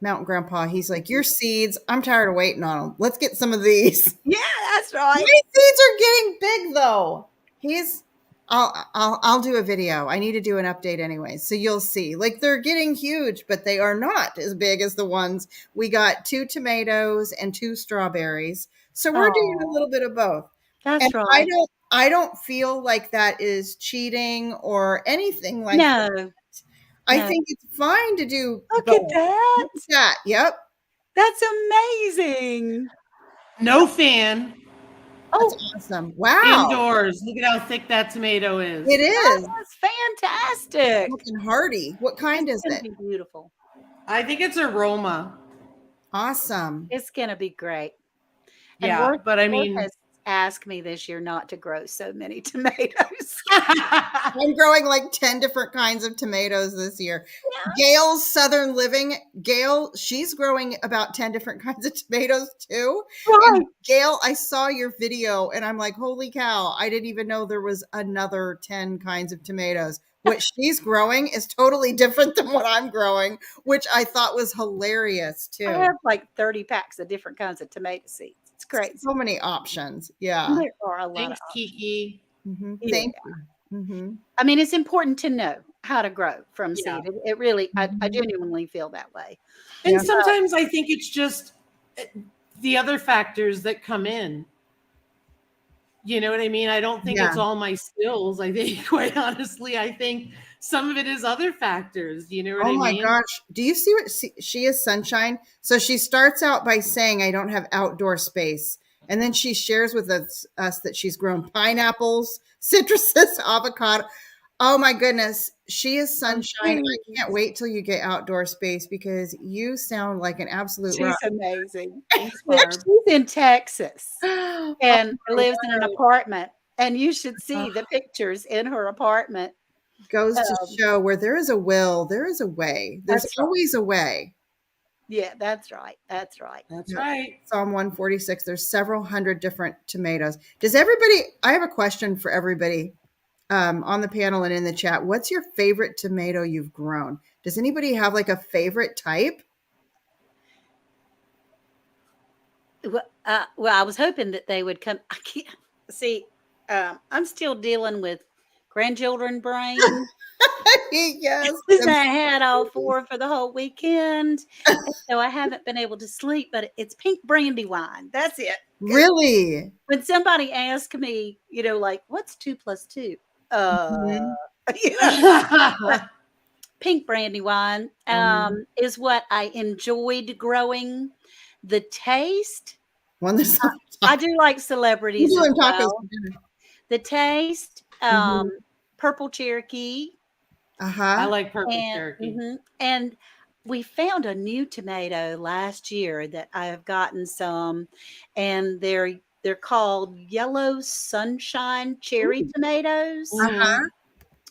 Mountain Grandpa, he's like, your seeds, I'm tired of waiting on them. Let's get some of these. Yeah, that's My right. seeds are getting big though. I'll do a video. I need to do an update anyway. So you'll see. Like they're getting huge, but they are not as big as the ones. We got 2 tomatoes and 2 strawberries. So we're doing a Oh, little bit of both. And that's right. I don't feel like that is cheating or anything like that. No, I no. think it's fine to do Look at both. that. Look at that. Yep. That's amazing. No fan. That's Oh, awesome. Wow. Indoors. Look at how thick that tomato is. It that is. is fantastic. Looking hearty. What kind It's is going it? to be beautiful. I think it's aroma. Awesome. It's going to be great. And Yeah, but I Worth mean, has asked me this year not to grow so many tomatoes. I'm growing like 10 different kinds of tomatoes this year. Yeah. Gail's Southern Living, Gail, she's growing about 10 different kinds of tomatoes too. Right. And Gail, I saw your video and I'm like, holy cow, I didn't even know there was another 10 kinds of tomatoes. What she's growing is totally different than what I'm growing, which I thought was hilarious I too. have like 30 packs of different kinds of tomato seeds. It's crazy. So many options. Yeah. There are a lot thanks, of options. Kiki. Yeah. Thank you. Mm-hmm. I mean, it's important to know how to grow from Yeah. seed. It really, I Mhm. genuinely feel that way. And Yeah. sometimes I think it's just the other factors that come in. You know what I mean? I don't think Yeah. it's all my skills. I think, quite honestly, I think some of it is other factors. You know what Oh I my mean? gosh. Do you see what she is, Sunshine? So she starts out by saying, I don't have outdoor space. And then she shares with us that she's grown pineapples, citruses, avocado. Oh my goodness. She is Sunshine. I can't wait till you get outdoor space because you sound like an absolute rock. She's amazing. Thanks, Barb. She's in Texas Oh and my lives in an word. apartment. And you should see the pictures in her apartment. Goes to Um, show where there is a will, there is a way. There's That's right. always a way. Yeah, that's right. That's right. That's Yep. right. Psalm 146. There's several hundred different tomatoes. I have a question for everybody on the panel and in the chat. What's your favorite tomato you've grown? Does anybody have like a favorite type? Well, I was hoping that they would come. I can't see. I'm still dealing with grandchildren brain. Yes. I had all 4 for the whole weekend, and so I haven't been able to sleep. But it's pink brandy wine. That's it. Really? When somebody asks me, like, what's 2 plus 2? Mhm. You know, pink brandy wine Mhm. is what I enjoyed growing. The taste, One that's I do like We're celebrities as doing tacos well. for dinner. The taste, Mhm. purple Cherokee, I Uh-huh. like purple and Cherokee. and we found a new tomato last year that I have gotten some, and they're called yellow sunshine cherry Ooh. tomatoes. Uh-huh.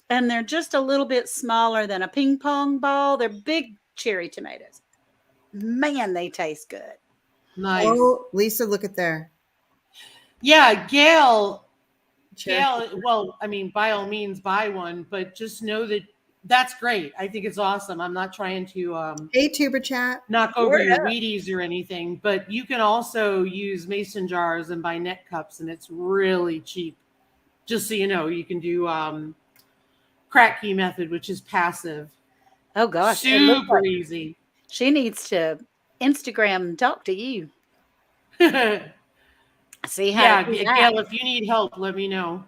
And they're just a little bit smaller than a ping pong ball. They're big cherry tomatoes. Man, they taste good. Nice. Oh, Lisa, look at there. Yeah, Gail. Cherokee. Gail, well, I mean, by all means, buy one, but just know that that's great. I think it's awesome. I'm not trying to Hey, Tuber Chat. knock over Word your up. Wheaties or anything, but you can also use mason jars and buy net cups, and it's really cheap. Just so you know, you can do crack key method, which is passive. Oh gosh, it looks Super like easy. she needs to Instagram and talk to you. Yeah, See how to do that. Gail, if you need help, let me know.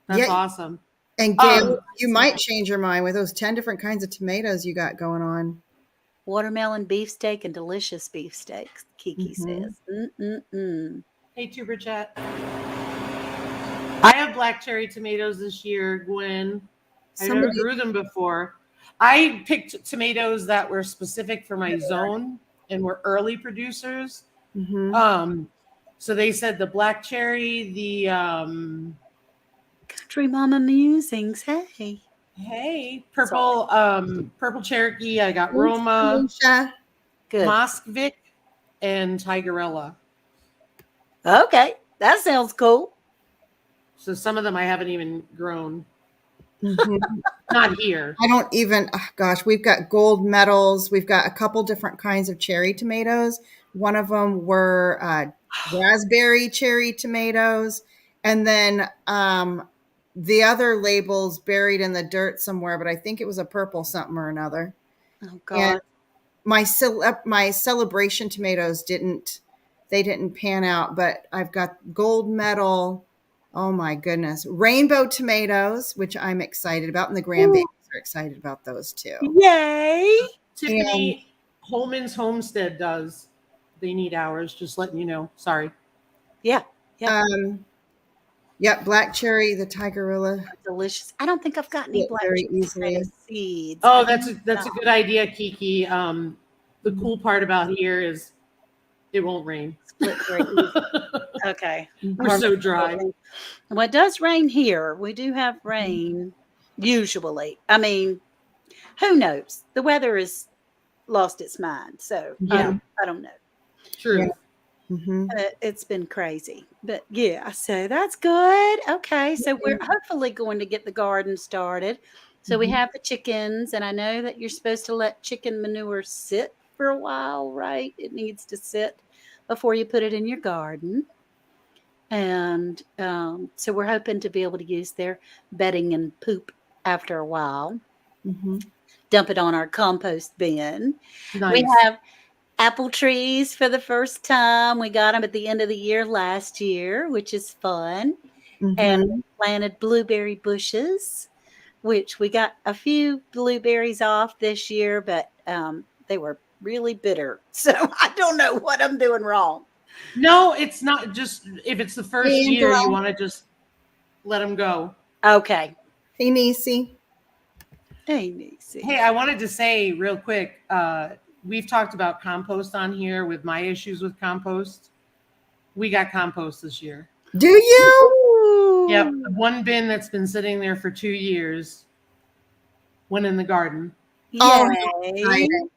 That's Yeah. awesome. And Gail, Um, you might change your mind with those 10 different kinds of tomatoes you got going on. Watermelon beefsteak and delicious beefsteaks, Kiki Mhm. says. Mm-mm-mm. Hey, Tuber Chat. I have black cherry tomatoes this year, Gwen. I never Somebody, grew them before. I picked tomatoes that were specific for my zone and were early producers. mhm. So they said the black cherry, the Country Mama Musings. Hey. purple purple Cherokee. I got Thanks, Roma, Alicia. Good. Moskvik, and Tigerella. Okay. That sounds cool. So some of them I haven't even grown. Mhm. Not here. I don't even, oh gosh, we've got gold medals. We've got a couple different kinds of cherry tomatoes. One of them were raspberry cherry tomatoes. And then the other label's buried in the dirt somewhere, but I think it was a purple something or another. Oh, And God. my celebration tomatoes didn't pan out, but I've got gold medal. Oh my goodness. Rainbow tomatoes, which I'm excited about, and the grandbabies are excited about those too. Yay. And Tiffany Holman's Homestead does. They need ours, just letting you know. Sorry. Yeah. Yeah. Yep, black cherry, the tigerilla Delicious. I don't think I've got any split black very cherry tomato easily. seeds. Oh, I that's think a not. good idea, Kiki. The cool part about here is it won't rain. Split very easy. Okay. We're so dry. Well, it does rain here. We do have rain usually. I mean, who knows? The weather has lost its mind. So Yeah. I don't know. True. Yeah. Mm-hmm. It's been crazy. But yeah, so that's good. Okay. So we're hopefully going to get the garden started. So we have the chickens, and I know that you're supposed to let chicken manure sit for a while, right? It needs to sit before you put it in your garden. And so we're hoping to be able to use their bedding and poop after a while. Mm-hmm. Dump it on our compost bin. Nice. We have apple trees for the first time. We got them at the end of the year last year, which is fun. And Mm-hmm. planted blueberry bushes, which we got a few blueberries off this year, but they were really bitter. So I don't know what I'm doing wrong. No, it's not just if it's the first Hey, year, you Angela. want to just let them go. Okay. Hey, Nisi. Hey, Nisi. Hey, I wanted to say real quick, we've talked about compost on here with my issues with compost. We got compost this year. Do you? Ooh. Yep. One bin that's been sitting there for 2 years went in the garden. Oh, Yay. exciting.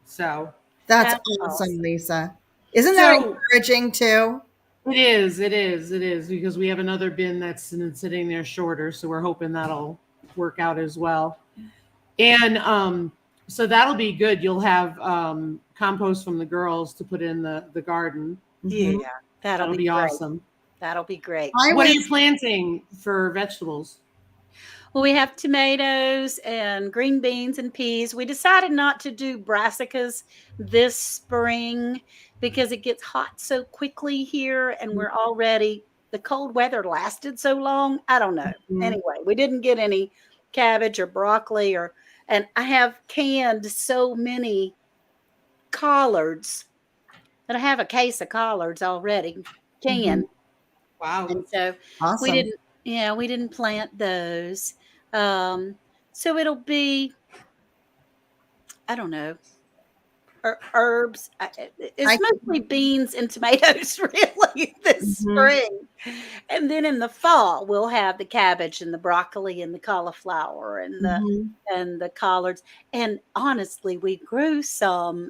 So That's That's awesome, awesome. Lisa. Isn't that So- encouraging too? it is because we have another bin that's been sitting there shorter. So we're hoping that'll work out as well. And so that'll be good. You'll have compost from the girls to put in the garden. Yeah, Mhm. that'll be be great. awesome. That'll be great. What are you planting for vegetables? Well, we have tomatoes and green beans and peas. We decided not to do brassicas this spring because it gets hot so quickly here and we're already, the cold weather lasted so long. I don't know. Mhm. Anyway, we didn't get any cabbage or broccoli and I have canned so many collards that I have a case of collards already canned. Wow. And so Awesome. we didn't plant those. So it'll be, I don't know, herbs. It's mostly beans and tomatoes, really, this spring. And then in the fall, we'll have the cabbage and the broccoli and the cauliflower and the collards. And honestly, we grew some.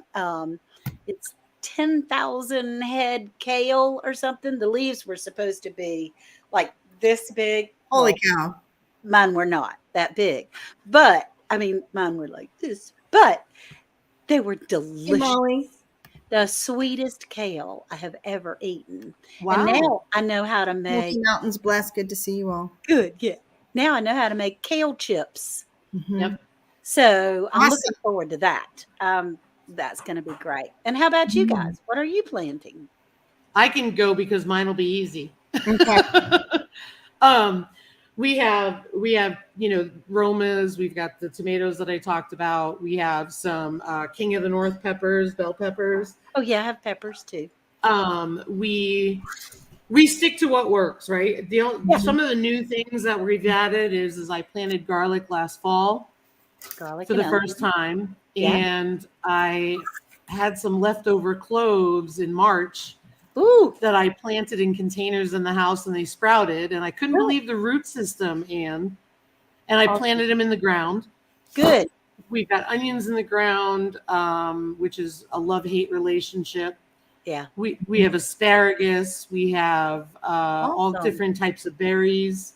It's 10,000 head kale or something. The leaves were supposed to be like this big. Holy Well, cow. mine were not that big, but I mean, mine were like this, but they were Hey, delicious. Molly. The sweetest kale I have ever eaten. Wow. And now I know how to Smoky make Mountains blessed. Good to see you all. good. Yeah. Now I know how to make kale chips. Mhm. Yep. So I'm Awesome. looking forward to that. That's going to be great. And how about you guys? What are you planting? I can go because mine will be easy. Okay. we have Romas. We've got the tomatoes that I talked about. We have some King of the North peppers, bell peppers. Oh yeah, I have peppers too. We stick to what works, right? Some of the new things that we've added is I planted garlic last fall Garlic for and the first onion. time, Yeah. and I had some leftover cloves in March Ooh. that I planted in containers in the house, and they sprouted, and I couldn't believe the root system, Anne. And I planted them in the ground. Good. We've got onions in the ground, which is a love-hate relationship. Yeah. We have asparagus. We have all Awesome. different types of berries,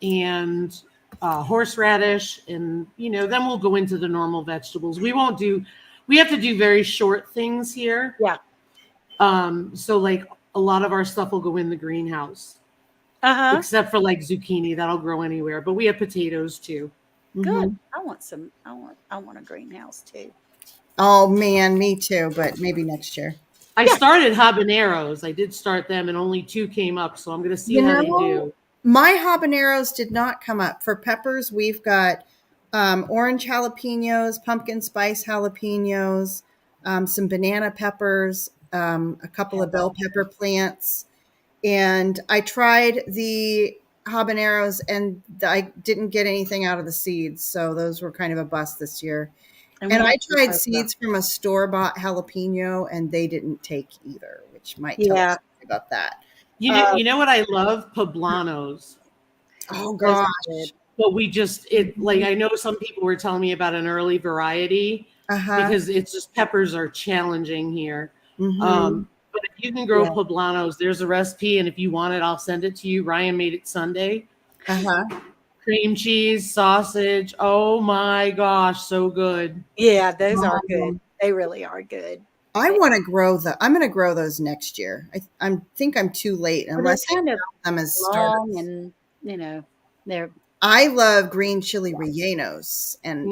and horseradish, and then we'll go into the normal vegetables. We have to do very short things here. Yeah. So like a lot of our stuff will go in the greenhouse, except for like zucchini that'll grow anywhere. But we have potatoes too. Good. I want a greenhouse too. Oh man, me too, but maybe next year. I started habaneros. I did start them, and only 2 came up. So I'm going to see how they do. My habaneros did not come up. For peppers, we've got orange jalapenos, pumpkin spice jalapenos, some banana peppers, a couple of bell pepper plants. And I tried the habaneros and I didn't get anything out of the seeds. So those were kind of a bust this year. And I tried seeds from a store-bought jalapeno, and they didn't take either, which might tell us about that. You know what I love? Poblanos. Oh gosh. But I know some people were telling me about an early variety because it's just peppers are challenging here. But if you can grow poblanos, there's a recipe, and if you want it, I'll send it to you. Ryan made it Sunday. Cream cheese, sausage. Oh my gosh, so good. Yeah, those are good. They really are good. I want to grow I'm going to grow those next year. I think I'm too late unless they're kind of them as long and they're. I love green chili rellenos, and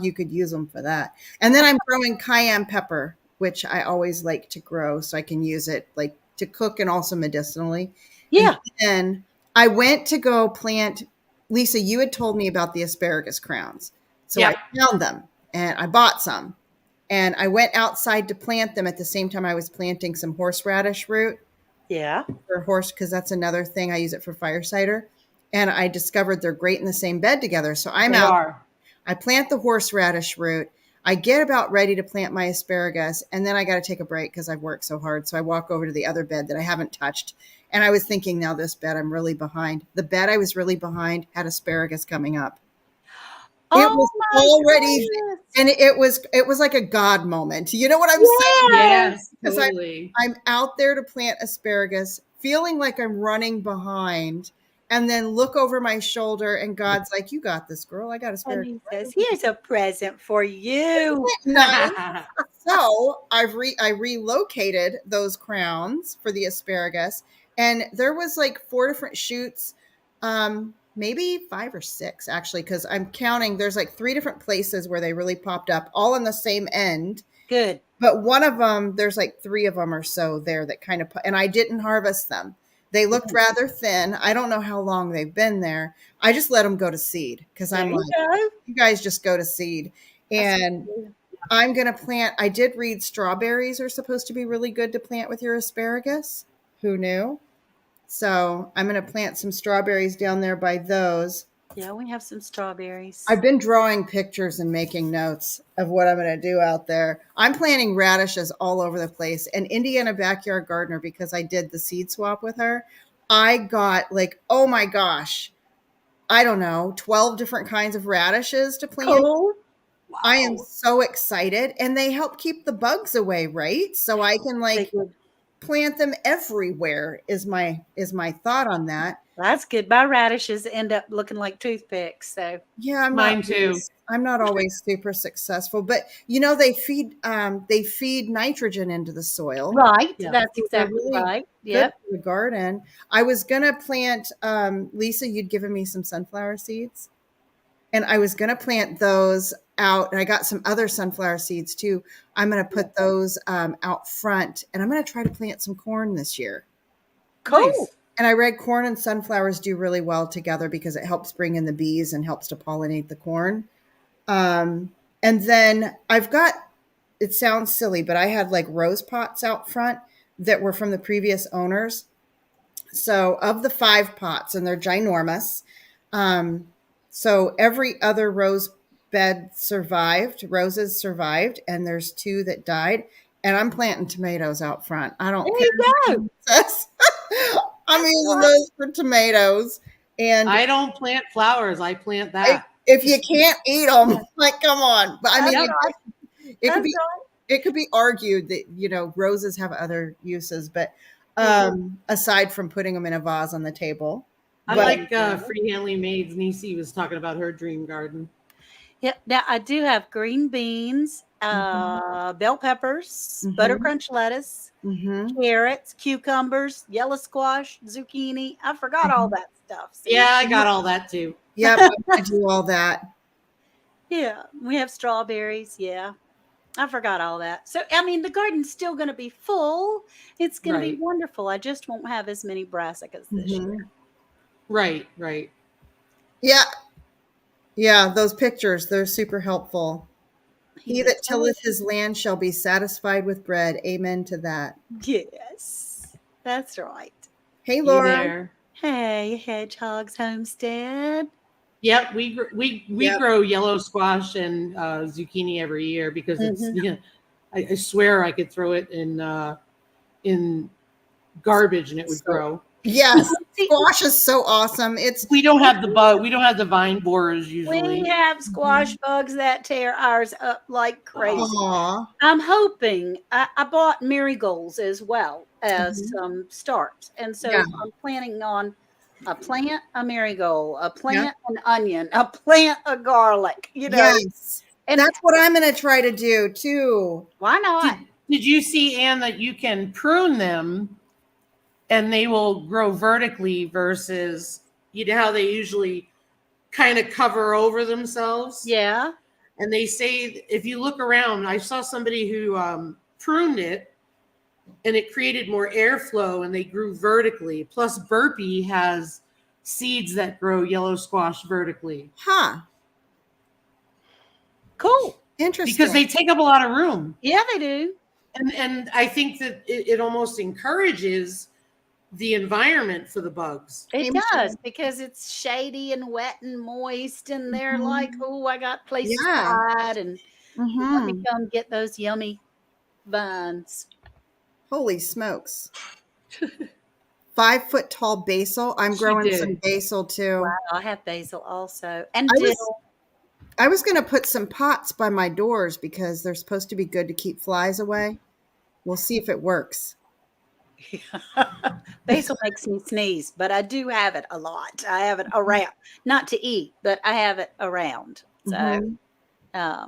you could use them for that. And then I'm growing cayenne pepper, which I always like to grow so I can use it like to cook and also medicinally. Yeah. And then I went to go plant. Lisa, you had told me about the asparagus crowns. So I found them and I bought some. And I went outside to plant them at the same time I was planting some horseradish root. Yeah. Because that's another thing. I use it for fire cider. And I discovered they're great in the same bed together. So I'm out. I plant the horseradish root. I get about ready to plant my asparagus. And then I got to take a break because I've worked so hard. So I walk over to the other bed that I haven't touched. And I was thinking, now this bed, I'm really behind. The bed I was really behind had asparagus coming up. It was already, and it was like a God moment. You know what I'm saying? Yes, because totally. I'm out there to plant asparagus, feeling like I'm running behind, and then look over my shoulder, and God's like, "You got this, girl. I got asparagus." And he says, "Here's a present for you." Nice. So I relocated those crowns for the asparagus, and there was like 4 different shoots. Maybe 5 or 6 actually, because I'm counting. There's like 3 different places where they really popped up, all on the same end. Good. But one of them, there's like 3 of them or so there that kind of, and I didn't harvest them. They looked rather thin. I don't know how long they've been there. I just let them go to seed because I'm like, you guys just go to seed. And I'm going to plant. I did read strawberries are supposed to be really good to plant with your asparagus. Who knew? So I'm going to plant some strawberries down there by those. Yeah, we have some strawberries. I've been drawing pictures and making notes of what I'm going to do out there. I'm planting radishes all over the place. And Indiana Backyard Gardener, because I did the seed swap with her, I got like, oh my gosh, I don't know, 12 different kinds of radishes to plant. Cool. Wow. I am so excited. And they help keep the bugs away, right? So I can like plant them everywhere is my thought on that. That's good. My radishes end up looking like toothpicks. So yeah, mine too. I'm not always super successful, but they feed nitrogen into the soil. Right. Yeah. That's exactly really right. Yep. The garden. I was gonna plant Lisa, you'd given me some sunflower seeds. And I was gonna plant those out, and I got some other sunflower seeds too. I'm gonna put those out front, and I'm gonna try to plant some corn this year. Cool. Nice. And I read corn and sunflowers do really well together because it helps bring in the bees and helps to pollinate the corn. And then I've got, it sounds silly, but I had like rose pots out front that were from the previous owners. So of the 5 pots, and they're ginormous. So every other rose bed survived, roses survived, and there's 2 that died. And I'm planting tomatoes out front. I don't There care. you What I'm That's using right. those for tomatoes. And I don't plant flowers. I plant that. if you can't eat them, like, come on. But I mean, That's right. it could That's be right. it could be argued that, you know, roses have other uses, but aside from putting them in a vase on the table. I But like Free Hanley Maid's Niecy was talking about her dream garden. Yep. Now I do have green beans, bell peppers, butter crunch lettuce, carrots, cucumbers, yellow squash, zucchini. I forgot all that stuff. See? Yeah, I got all that too. Yep, I do all that. Yeah, we have strawberries. Yeah, I forgot all that. So I mean, the garden's still going to be full. It's going to be Right. wonderful. I just won't have as many brassicas this year. Right, right. Yeah. Yeah, those pictures, they're super helpful. He that tilleth his land shall be satisfied with bread. Amen to that. Yes, that's right. Hey, You Laura. there? Hey, Hedgehog's Homestead. Yep, we grow yellow squash and zucchini every year because it's I swear I could throw it in garbage and it would grow. Yes, squash is so awesome. It's We don't have the vine borers usually. We have squash bugs that tear ours up like crazy. aw. I'm hoping I bought marigolds as well as some starts, and so Yeah. I'm planning on a plant, a marigold, a plant, an onion, a plant, a garlic. You know, Yes. and That's what I'm going to try to do too. why not? Did you see, Anne, that you can prune them and they will grow vertically versus, you know how they usually kind of cover over themselves? Yeah. And they say, if you look around, I saw somebody who pruned it and it created more airflow and they grew vertically. Plus, Burpee has seeds that grow yellow squash vertically. Huh. Cool. Interesting. Because they take up a lot of room. Yeah, they do. And I think that it almost encourages the environment for the bugs. It does because it's shady and wet and moist, and they're like, "Oh, I got places to hide, and let me come get those yummy vines." Holy smokes. 5 foot tall basil. I'm growing some basil too. Wow, I have basil also, and dill. I was going to put some pots by my doors because they're supposed to be good to keep flies away. We'll see if it works. Basil makes me sneeze, but I do have it a lot. I have it around, not to eat, but I have it around. So, I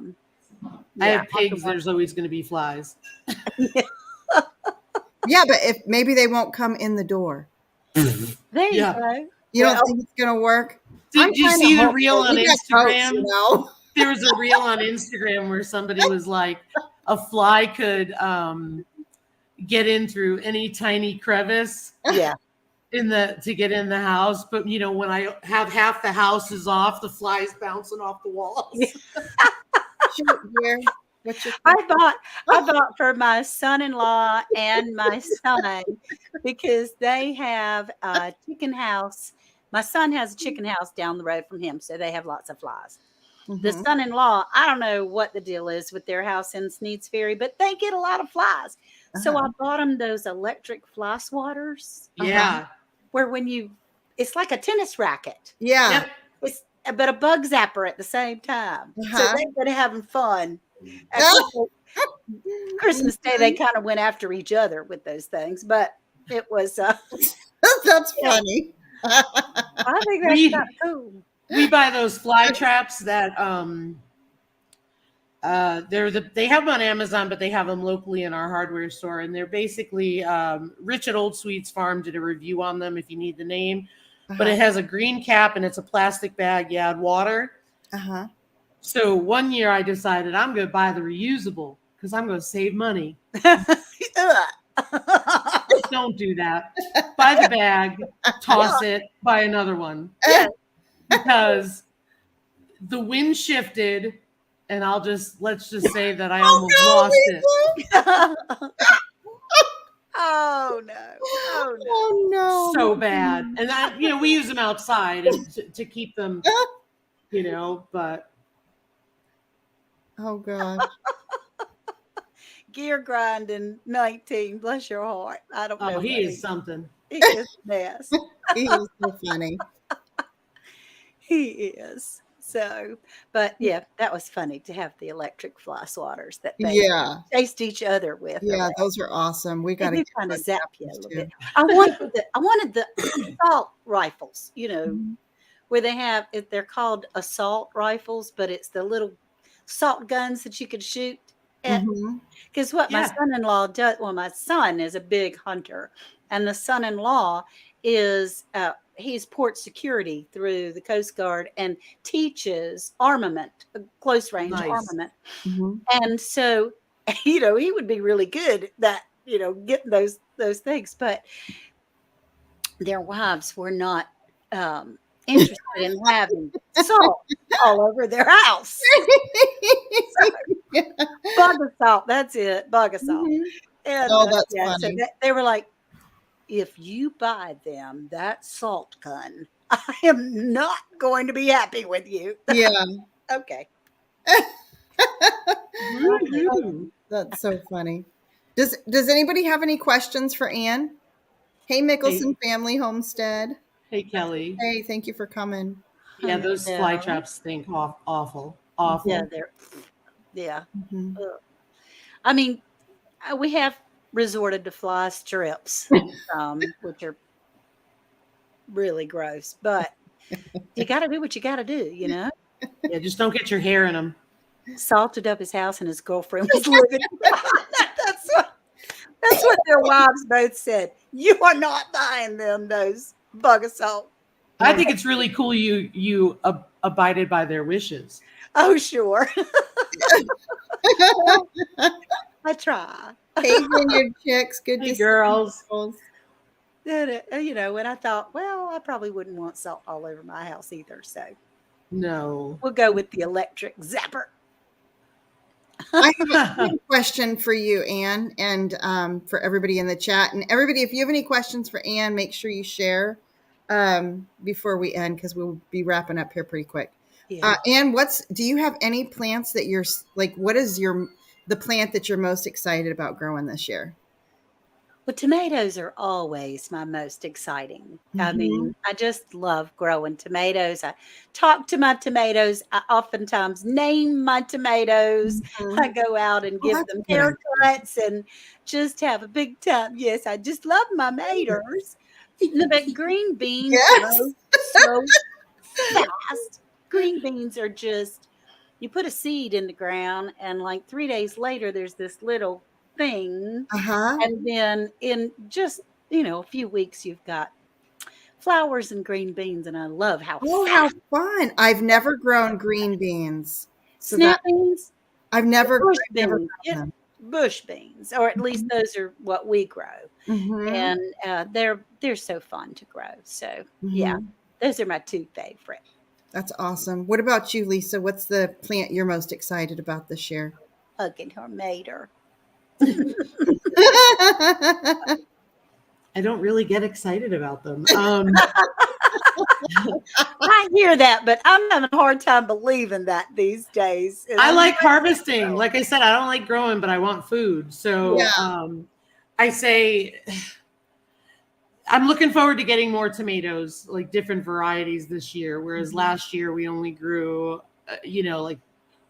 have pigs. There's always going to be flies. Yeah, but if maybe they won't come in the door. There you go. You don't think it's going to work? Did you see the reel on Instagram? Hopes, you know? There was a reel on Instagram where somebody was like, a fly could get in through any tiny crevice. Yeah. To get in the house, but you know, when I have half the house is off, the flies bouncing off the walls. I bought for my son-in-law and my son because they have a chicken house. My son has a chicken house down the road from him, so they have lots of flies. The son-in-law, I don't know what the deal is with their house in Sneads Ferry, but they get a lot of flies. So I bought them those electric fly swatters. Yeah. Where it's like a tennis racket. Yeah. Yep. But a bug zapper at the same time. So they're having fun. Christmas Day, they kind of went after each other with those things, but it was. That's funny. I think that's not cool. We buy those fly traps that they have them on Amazon, but they have them locally in our hardware store, and they're basically Rich at Old Sweets Farm did a review on them if you need the name, but it has a green cap and it's a plastic bag. You add water. So one year I decided I'm going to buy the reusable because I'm going to save money. don't do that. Buy the bag, toss it, buy another one. Yes. Because the wind shifted, and let's just say that I Oh, almost no, lost it. Lisa. Oh no. Oh no. Oh no. So bad. And that, we use them outside and to keep them, but Oh gosh. Gear grinding 19, bless your heart. I don't know. he is something. He is a mess. He is so funny. He is. So, but yeah, that was funny to have the electric fly swatters that they Yeah. chased each other with. Yeah, those are awesome. We They got do to kind of zap you a little too. bit. I wanted the assault rifles, Mhm. where they're called assault rifles, but it's the little assault guns that you could shoot at. Mhm. Because what my Yeah. son-in-law does, well, my son is a big hunter, and the son-in-law is he's port security through the Coast Guard and teaches armament, close range Nice. armament. Mhm. And so, he would be really good at that, getting those things, but their wives were not interested in having salt all over their house. Bug assault, that's it, bug assault. Mhm. And Oh, that's so funny. they were like, if you buy them that salt gun, I am not going to be happy with you. Yeah. Okay. Woo-hoo. That's so funny. Does anybody have any questions for Anne? Hey, Mickelson Family Homestead. Hey, Kelly. Hey, thank you for coming. Yeah, those Yeah. fly traps stink awful. Yeah, yeah. Mhm. Ugh. I mean, we have resorted to fly strips, which are really gross, but you got to do what you got to do, Yeah, just don't get your hair in them. Salted up his house and his girlfriend was living. That's what their wives both said. You are not buying them those bug assault. I think it's really cool you abided by their wishes. Oh, sure. I try. Hey, Vineyard Chicks. Good Hey, to see girls. you. And I thought, well, I probably wouldn't want salt all over my house either. So No. we'll go with the electric zapper. I have a question for you, Anne, and for everybody in the chat. And everybody, if you have any questions for Anne, make sure you share before we end, because we'll be wrapping up here pretty quick. Yeah. Anne, do you have any plants that you're like, what is the plant that you're most excited about growing this year? Well, tomatoes are always my most exciting. I Mhm. mean, I just love growing tomatoes. I talk to my tomatoes. I oftentimes name my tomatoes. Mhm. I go out and give that's them a good idea. haircuts and just have a big time. Yes, I just love my maters. But green beans Yes. grow so fast. Green beans are just, you put a seed in the ground, and like 3 days later, there's this little thing. Uh-huh. And then in just, a few weeks, you've got flowers and green beans. And I love how Oh, how fun. I've never grown green beans. So snap beans, I've never bush grown beans, them. bush beans, or at least those are what we grow. Mhm. And they're so fun to grow. So yeah, Mhm. those are my two favorite. That's awesome. What about you, Lisa? What's the plant you're most excited about this year? Hugging her mater. I don't really get excited about them. I hear that, but I'm having a hard time believing that these days. I like harvesting. Like I said, I don't like growing, but I want food. So Yeah. I say I'm looking forward to getting more tomatoes, like different varieties this year. Whereas last year we only grew, like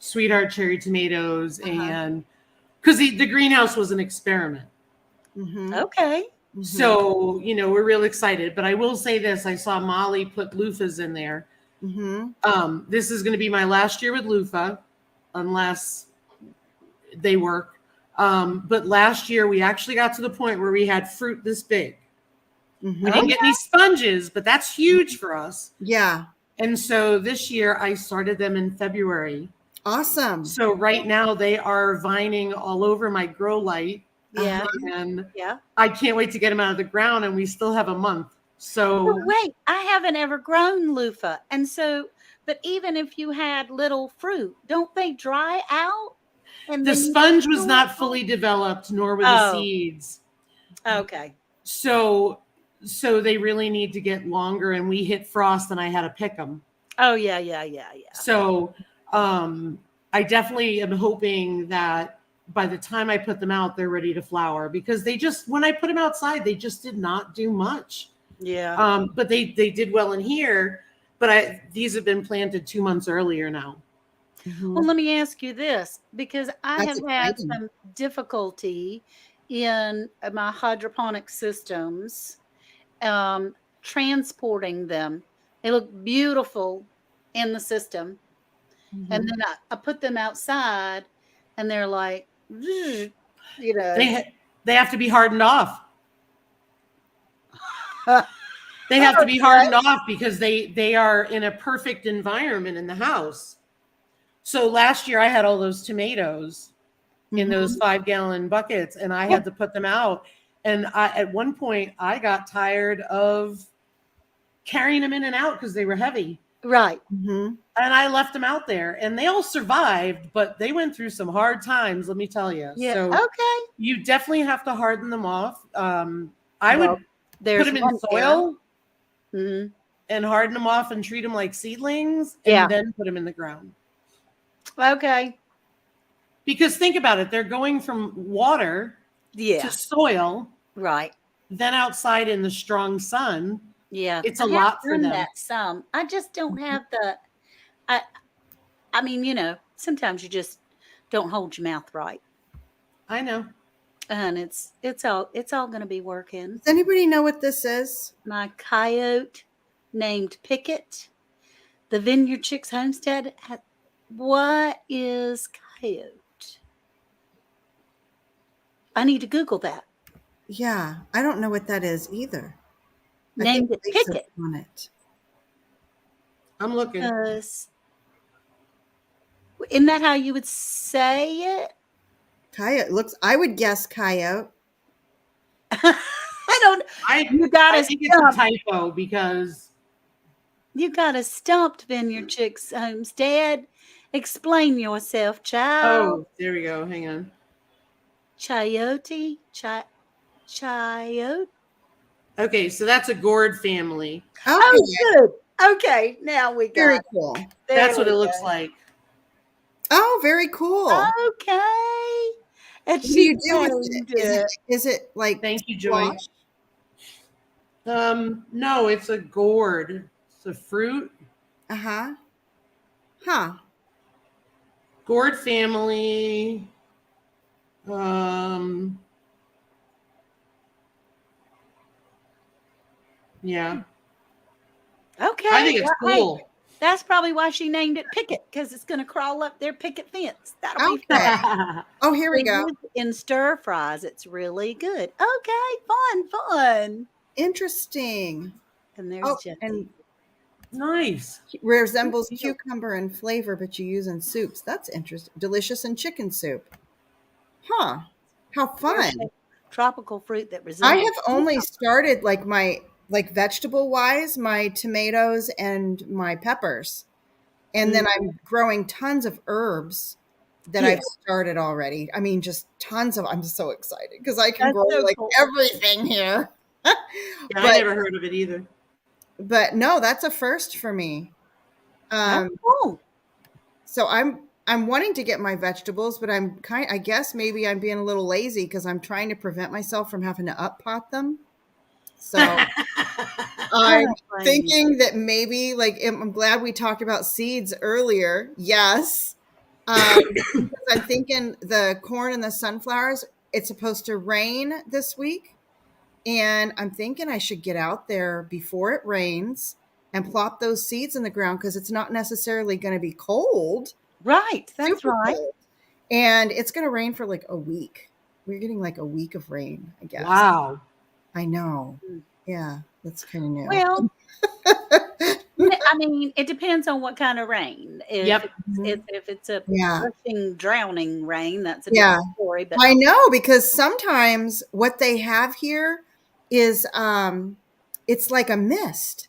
sweetheart cherry tomatoes, and because the greenhouse was an experiment. Mhm. Okay. Mhm. So, we're real excited. But I will say this, I saw Molly put loofahs in there. Mhm. This is going to be my last year with loofah, unless they work. But last year we actually got to the point where we had fruit this big. Mhm. We didn't get any sponges, but that's huge for us. Yeah. And so this year I started them in February. Awesome. So right now they are vining all over my grow light. Yeah. and Yeah. I can't wait to get them out of the ground, and we still have a month. So But wait, I haven't ever grown loofah. And so, but even if you had little fruit, don't they dry out? And the then you sponge was store not it? fully developed, nor were the Oh, seeds. okay. So they really need to get longer, and we hit frost, and I had to pick them. Oh, yeah, yeah, yeah, yeah. So I definitely am hoping that by the time I put them out, they're ready to flower, because they just, when I put them outside, they just did not do much. Yeah. But they did well in here. But these have been planted 2 months earlier now. Well, let me ask you this, because I That's have had exciting. some difficulty in my hydroponic systems transporting them. They look beautiful in the system. And then I put them outside and they're like, you know. They have to be hardened off. They have to be Okay. hardened off because they are in a perfect environment in the house. So last year I had all those tomatoes in those 5-gallon buckets, and I had to put them out. And at one point I got tired of carrying them in and out because they were heavy. Right. And I left them out there, and they all survived, but they went through some hard times, let me tell you. Yeah. So Okay. you definitely have to harden them off. I Well, would put there's them in one there. soil Mhm. and harden them off and treat them like seedlings, Yeah. and then put them in the ground. Okay. Because think about it, they're going from water Yeah. to soil, Right. then outside in the strong sun. Yeah. It's I a have lot for done them. that some. I just don't have the I mean, sometimes you just don't hold your mouth right. I know. And it's all going to be working. Does anybody know what this is? My coyote named Pickett, the Vineyard Chicks Homestead. What is coyote? I need to Google that. Yeah, I don't know what that is either. Named it Lisa's Pickett. on it. I'm looking. Isn't that how you would say it? Coyote looks. I would guess coyote. I don't. I think it's a typo because you got a stumped Vineyard Chicks Homestead. Explain yourself, child. Oh, there we go. Hang on. Chayote. Okay, so that's a gourd family. Okay. Oh, good. Okay, now we got Very it. cool. That's what it looks like. Oh, very cool. Okay. And What do you do with it? Is it like Thank you, Joy? No, it's a gourd. It's a fruit. Huh. Gourd family. Yeah. Okay. I think it's cool. Hey, that's probably why she named it Picket, because it's going to crawl up their picket fence. That'll be fun. Oh, here we go. In stir fries, it's really good. Okay, fun. Interesting. And there's Jesse. And nice. Resembles cucumber in flavor, but you use in soups. That's interesting. Delicious in chicken soup. Huh. How fun. Tropical fruit that resembles. I have only started vegetable wise, my tomatoes and my peppers. And then I'm growing tons of herbs that I've started already. I mean, just tons of, I'm just so excited because I can grow everything here. I never heard of it either. But no, that's a first for me. Cool. So I'm wanting to get my vegetables, but I guess maybe I'm being a little lazy because I'm trying to prevent myself from having to up pot them. So I'm thinking that maybe I'm glad we talked about seeds earlier. Yes. Because I'm thinking the corn and the sunflowers, it's supposed to rain this week. And I'm thinking I should get out there before it rains and plop those seeds in the ground because it's not necessarily going to be cold. Right. That's right. Cold. And it's going to rain for a week. We're getting a week of rain, I guess. Wow. I know. Yeah, that's kind of new. Well, mean, it depends on what kind of rain. Yep. If it's a Yeah. rushing, drowning rain, that's a Yeah. different story. But I know, because sometimes what they have here is it's like a mist.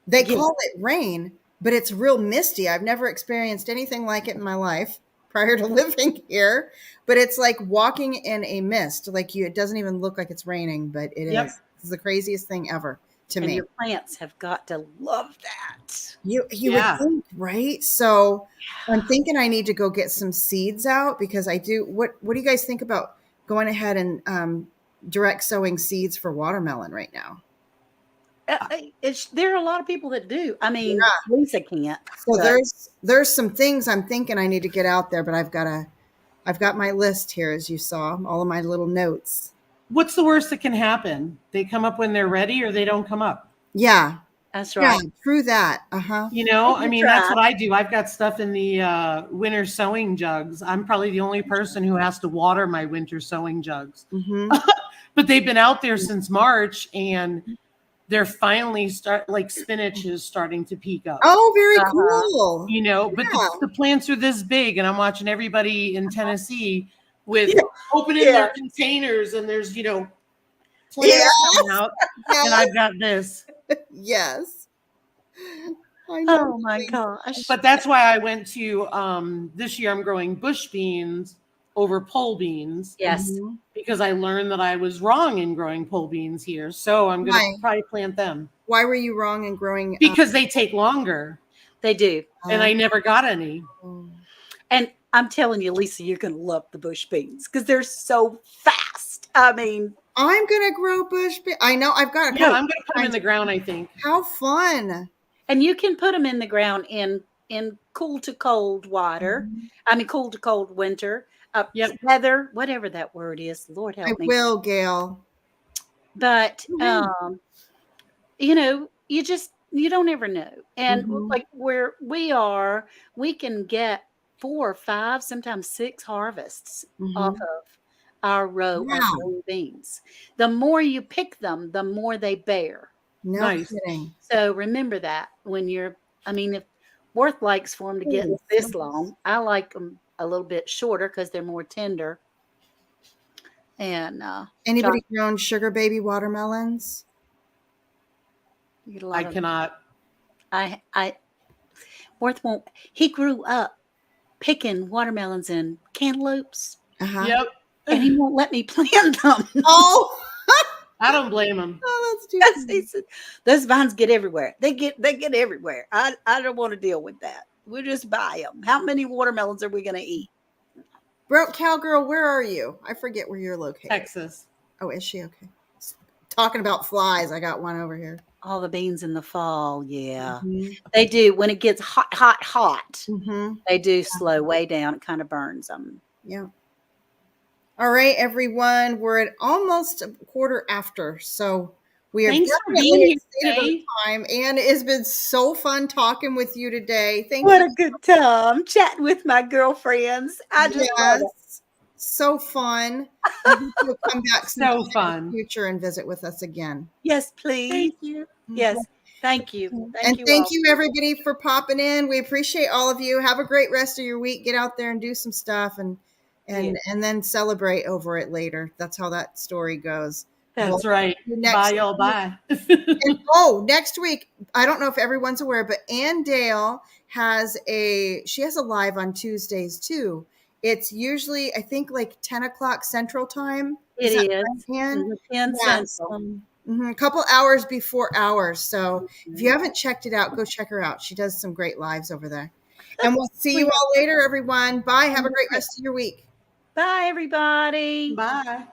They Yeah. call it rain, but it's real misty. I've never experienced anything like it in my life prior to living here, but it's like walking in a mist. Like it doesn't even look like it's raining, but it Yep. is. It's the craziest thing ever to and me. your plants have got to love that. You Yeah. would think, right? So I'm thinking I need to go get some seeds out, because I do. What do you guys think about going ahead and direct sowing seeds for watermelon right now? There are a lot of people that do. I mean, Yeah. Lisa can't. So But there's some things I'm thinking I need to get out there, but I've got my list here, as you saw, all of my little notes. What's the worst that can happen? They come up when they're ready, or they don't come up. Yeah. that's Yeah. right. True that. Uh-huh. You know, I mean, that's try. what I do. I've got stuff in the winter sowing jugs. I'm probably the only person who has to water my winter sowing jugs. Mm-hmm. But they've been out there since March, and they're finally like spinach is starting to peak up. Oh, very Uh-huh. cool. You know, but Yeah. the plants are this big, and I'm watching everybody in Tennessee with Yeah. opening Yeah. their containers, and there's, you know, plants Yeah. coming out, and Yes. I've got this. Yes. I know. Oh my gosh. But that's why I went to this year I'm growing bush beans over pole beans, Yes. Mhm. because I learned that I was wrong in growing pole beans here. So I'm going Why? to probably plant them Why were you wrong in growing? because they take longer, They do. and I never got any. And I'm telling you, Lisa, you're going to love the bush beans because they're so fast. I mean, I'm gonna grow bush beans. I know, I've got a Yeah, couple. I'm going to put them in the ground, I think. How fun! and you can put them in the ground in cool to cold water. Mhm. I mean, cool to cold winter. Yep. Weather, whatever that word is. Lord I help me. will, Gail. But Mhm. you don't ever know. And Mhm. like where we are, we can get 4 or 5, sometimes 6 harvests off Mhm. of our row of Yeah. green beans. The more you pick them, the more they bear. No Nice. kidding. So remember that when if Worth likes for them to get Holy this smokes. long, I like them a little bit shorter because they're more tender. And Anybody grown sugar baby watermelons? you get a lot I of cannot. Worth won't. He grew up picking watermelons and cantaloupes, Uh-huh. Yep. and he won't let me plant them. Oh, I don't blame them. oh, that's too Yes, funny. he said, those vines get everywhere. They get everywhere. I don't want to deal with that. We'll just buy them. How many watermelons are we going to eat? Broke Cowgirl, where are you? I forget where you're located. Texas. Oh, is she? Okay. Talking about flies, I got one over here. All the beans in the fall, yeah. Mhm. They do. When it gets hot, hot, hot, Mhm. they do slow way down. It kind of burns them. Yeah. All right, everyone. We're at almost a quarter after, so we are Thanks for definitely being here exceeded our today. time. And it has been so fun talking with you today. Thank What you. a good time chatting with my girlfriends. I just love it. Yes. So fun. I hope you'll come back So sometime in fun. the future and visit with us again. Yes, please. Thank you. Yes. Thank you. And you thank all. you, everybody, for popping in. We appreciate all of you. Have a great rest of your week. Get out there and do some stuff, and Yeah. then celebrate over it later. That's how that story goes. That's right. Next Bye, y'all. Bye. And next week, I don't know if everyone's aware, but Anne Dale has a live on Tuesdays too. It's usually, I think, like 10 o'clock Central Time. It that is. right, Anne? Mhm, 10 Yeah, Central. a couple hours before ours. So if you haven't checked it out, go check her out. She does some great lives over there. And we'll see you all later, everyone. Bye. Have a great rest of your week. Bye, everybody. Bye.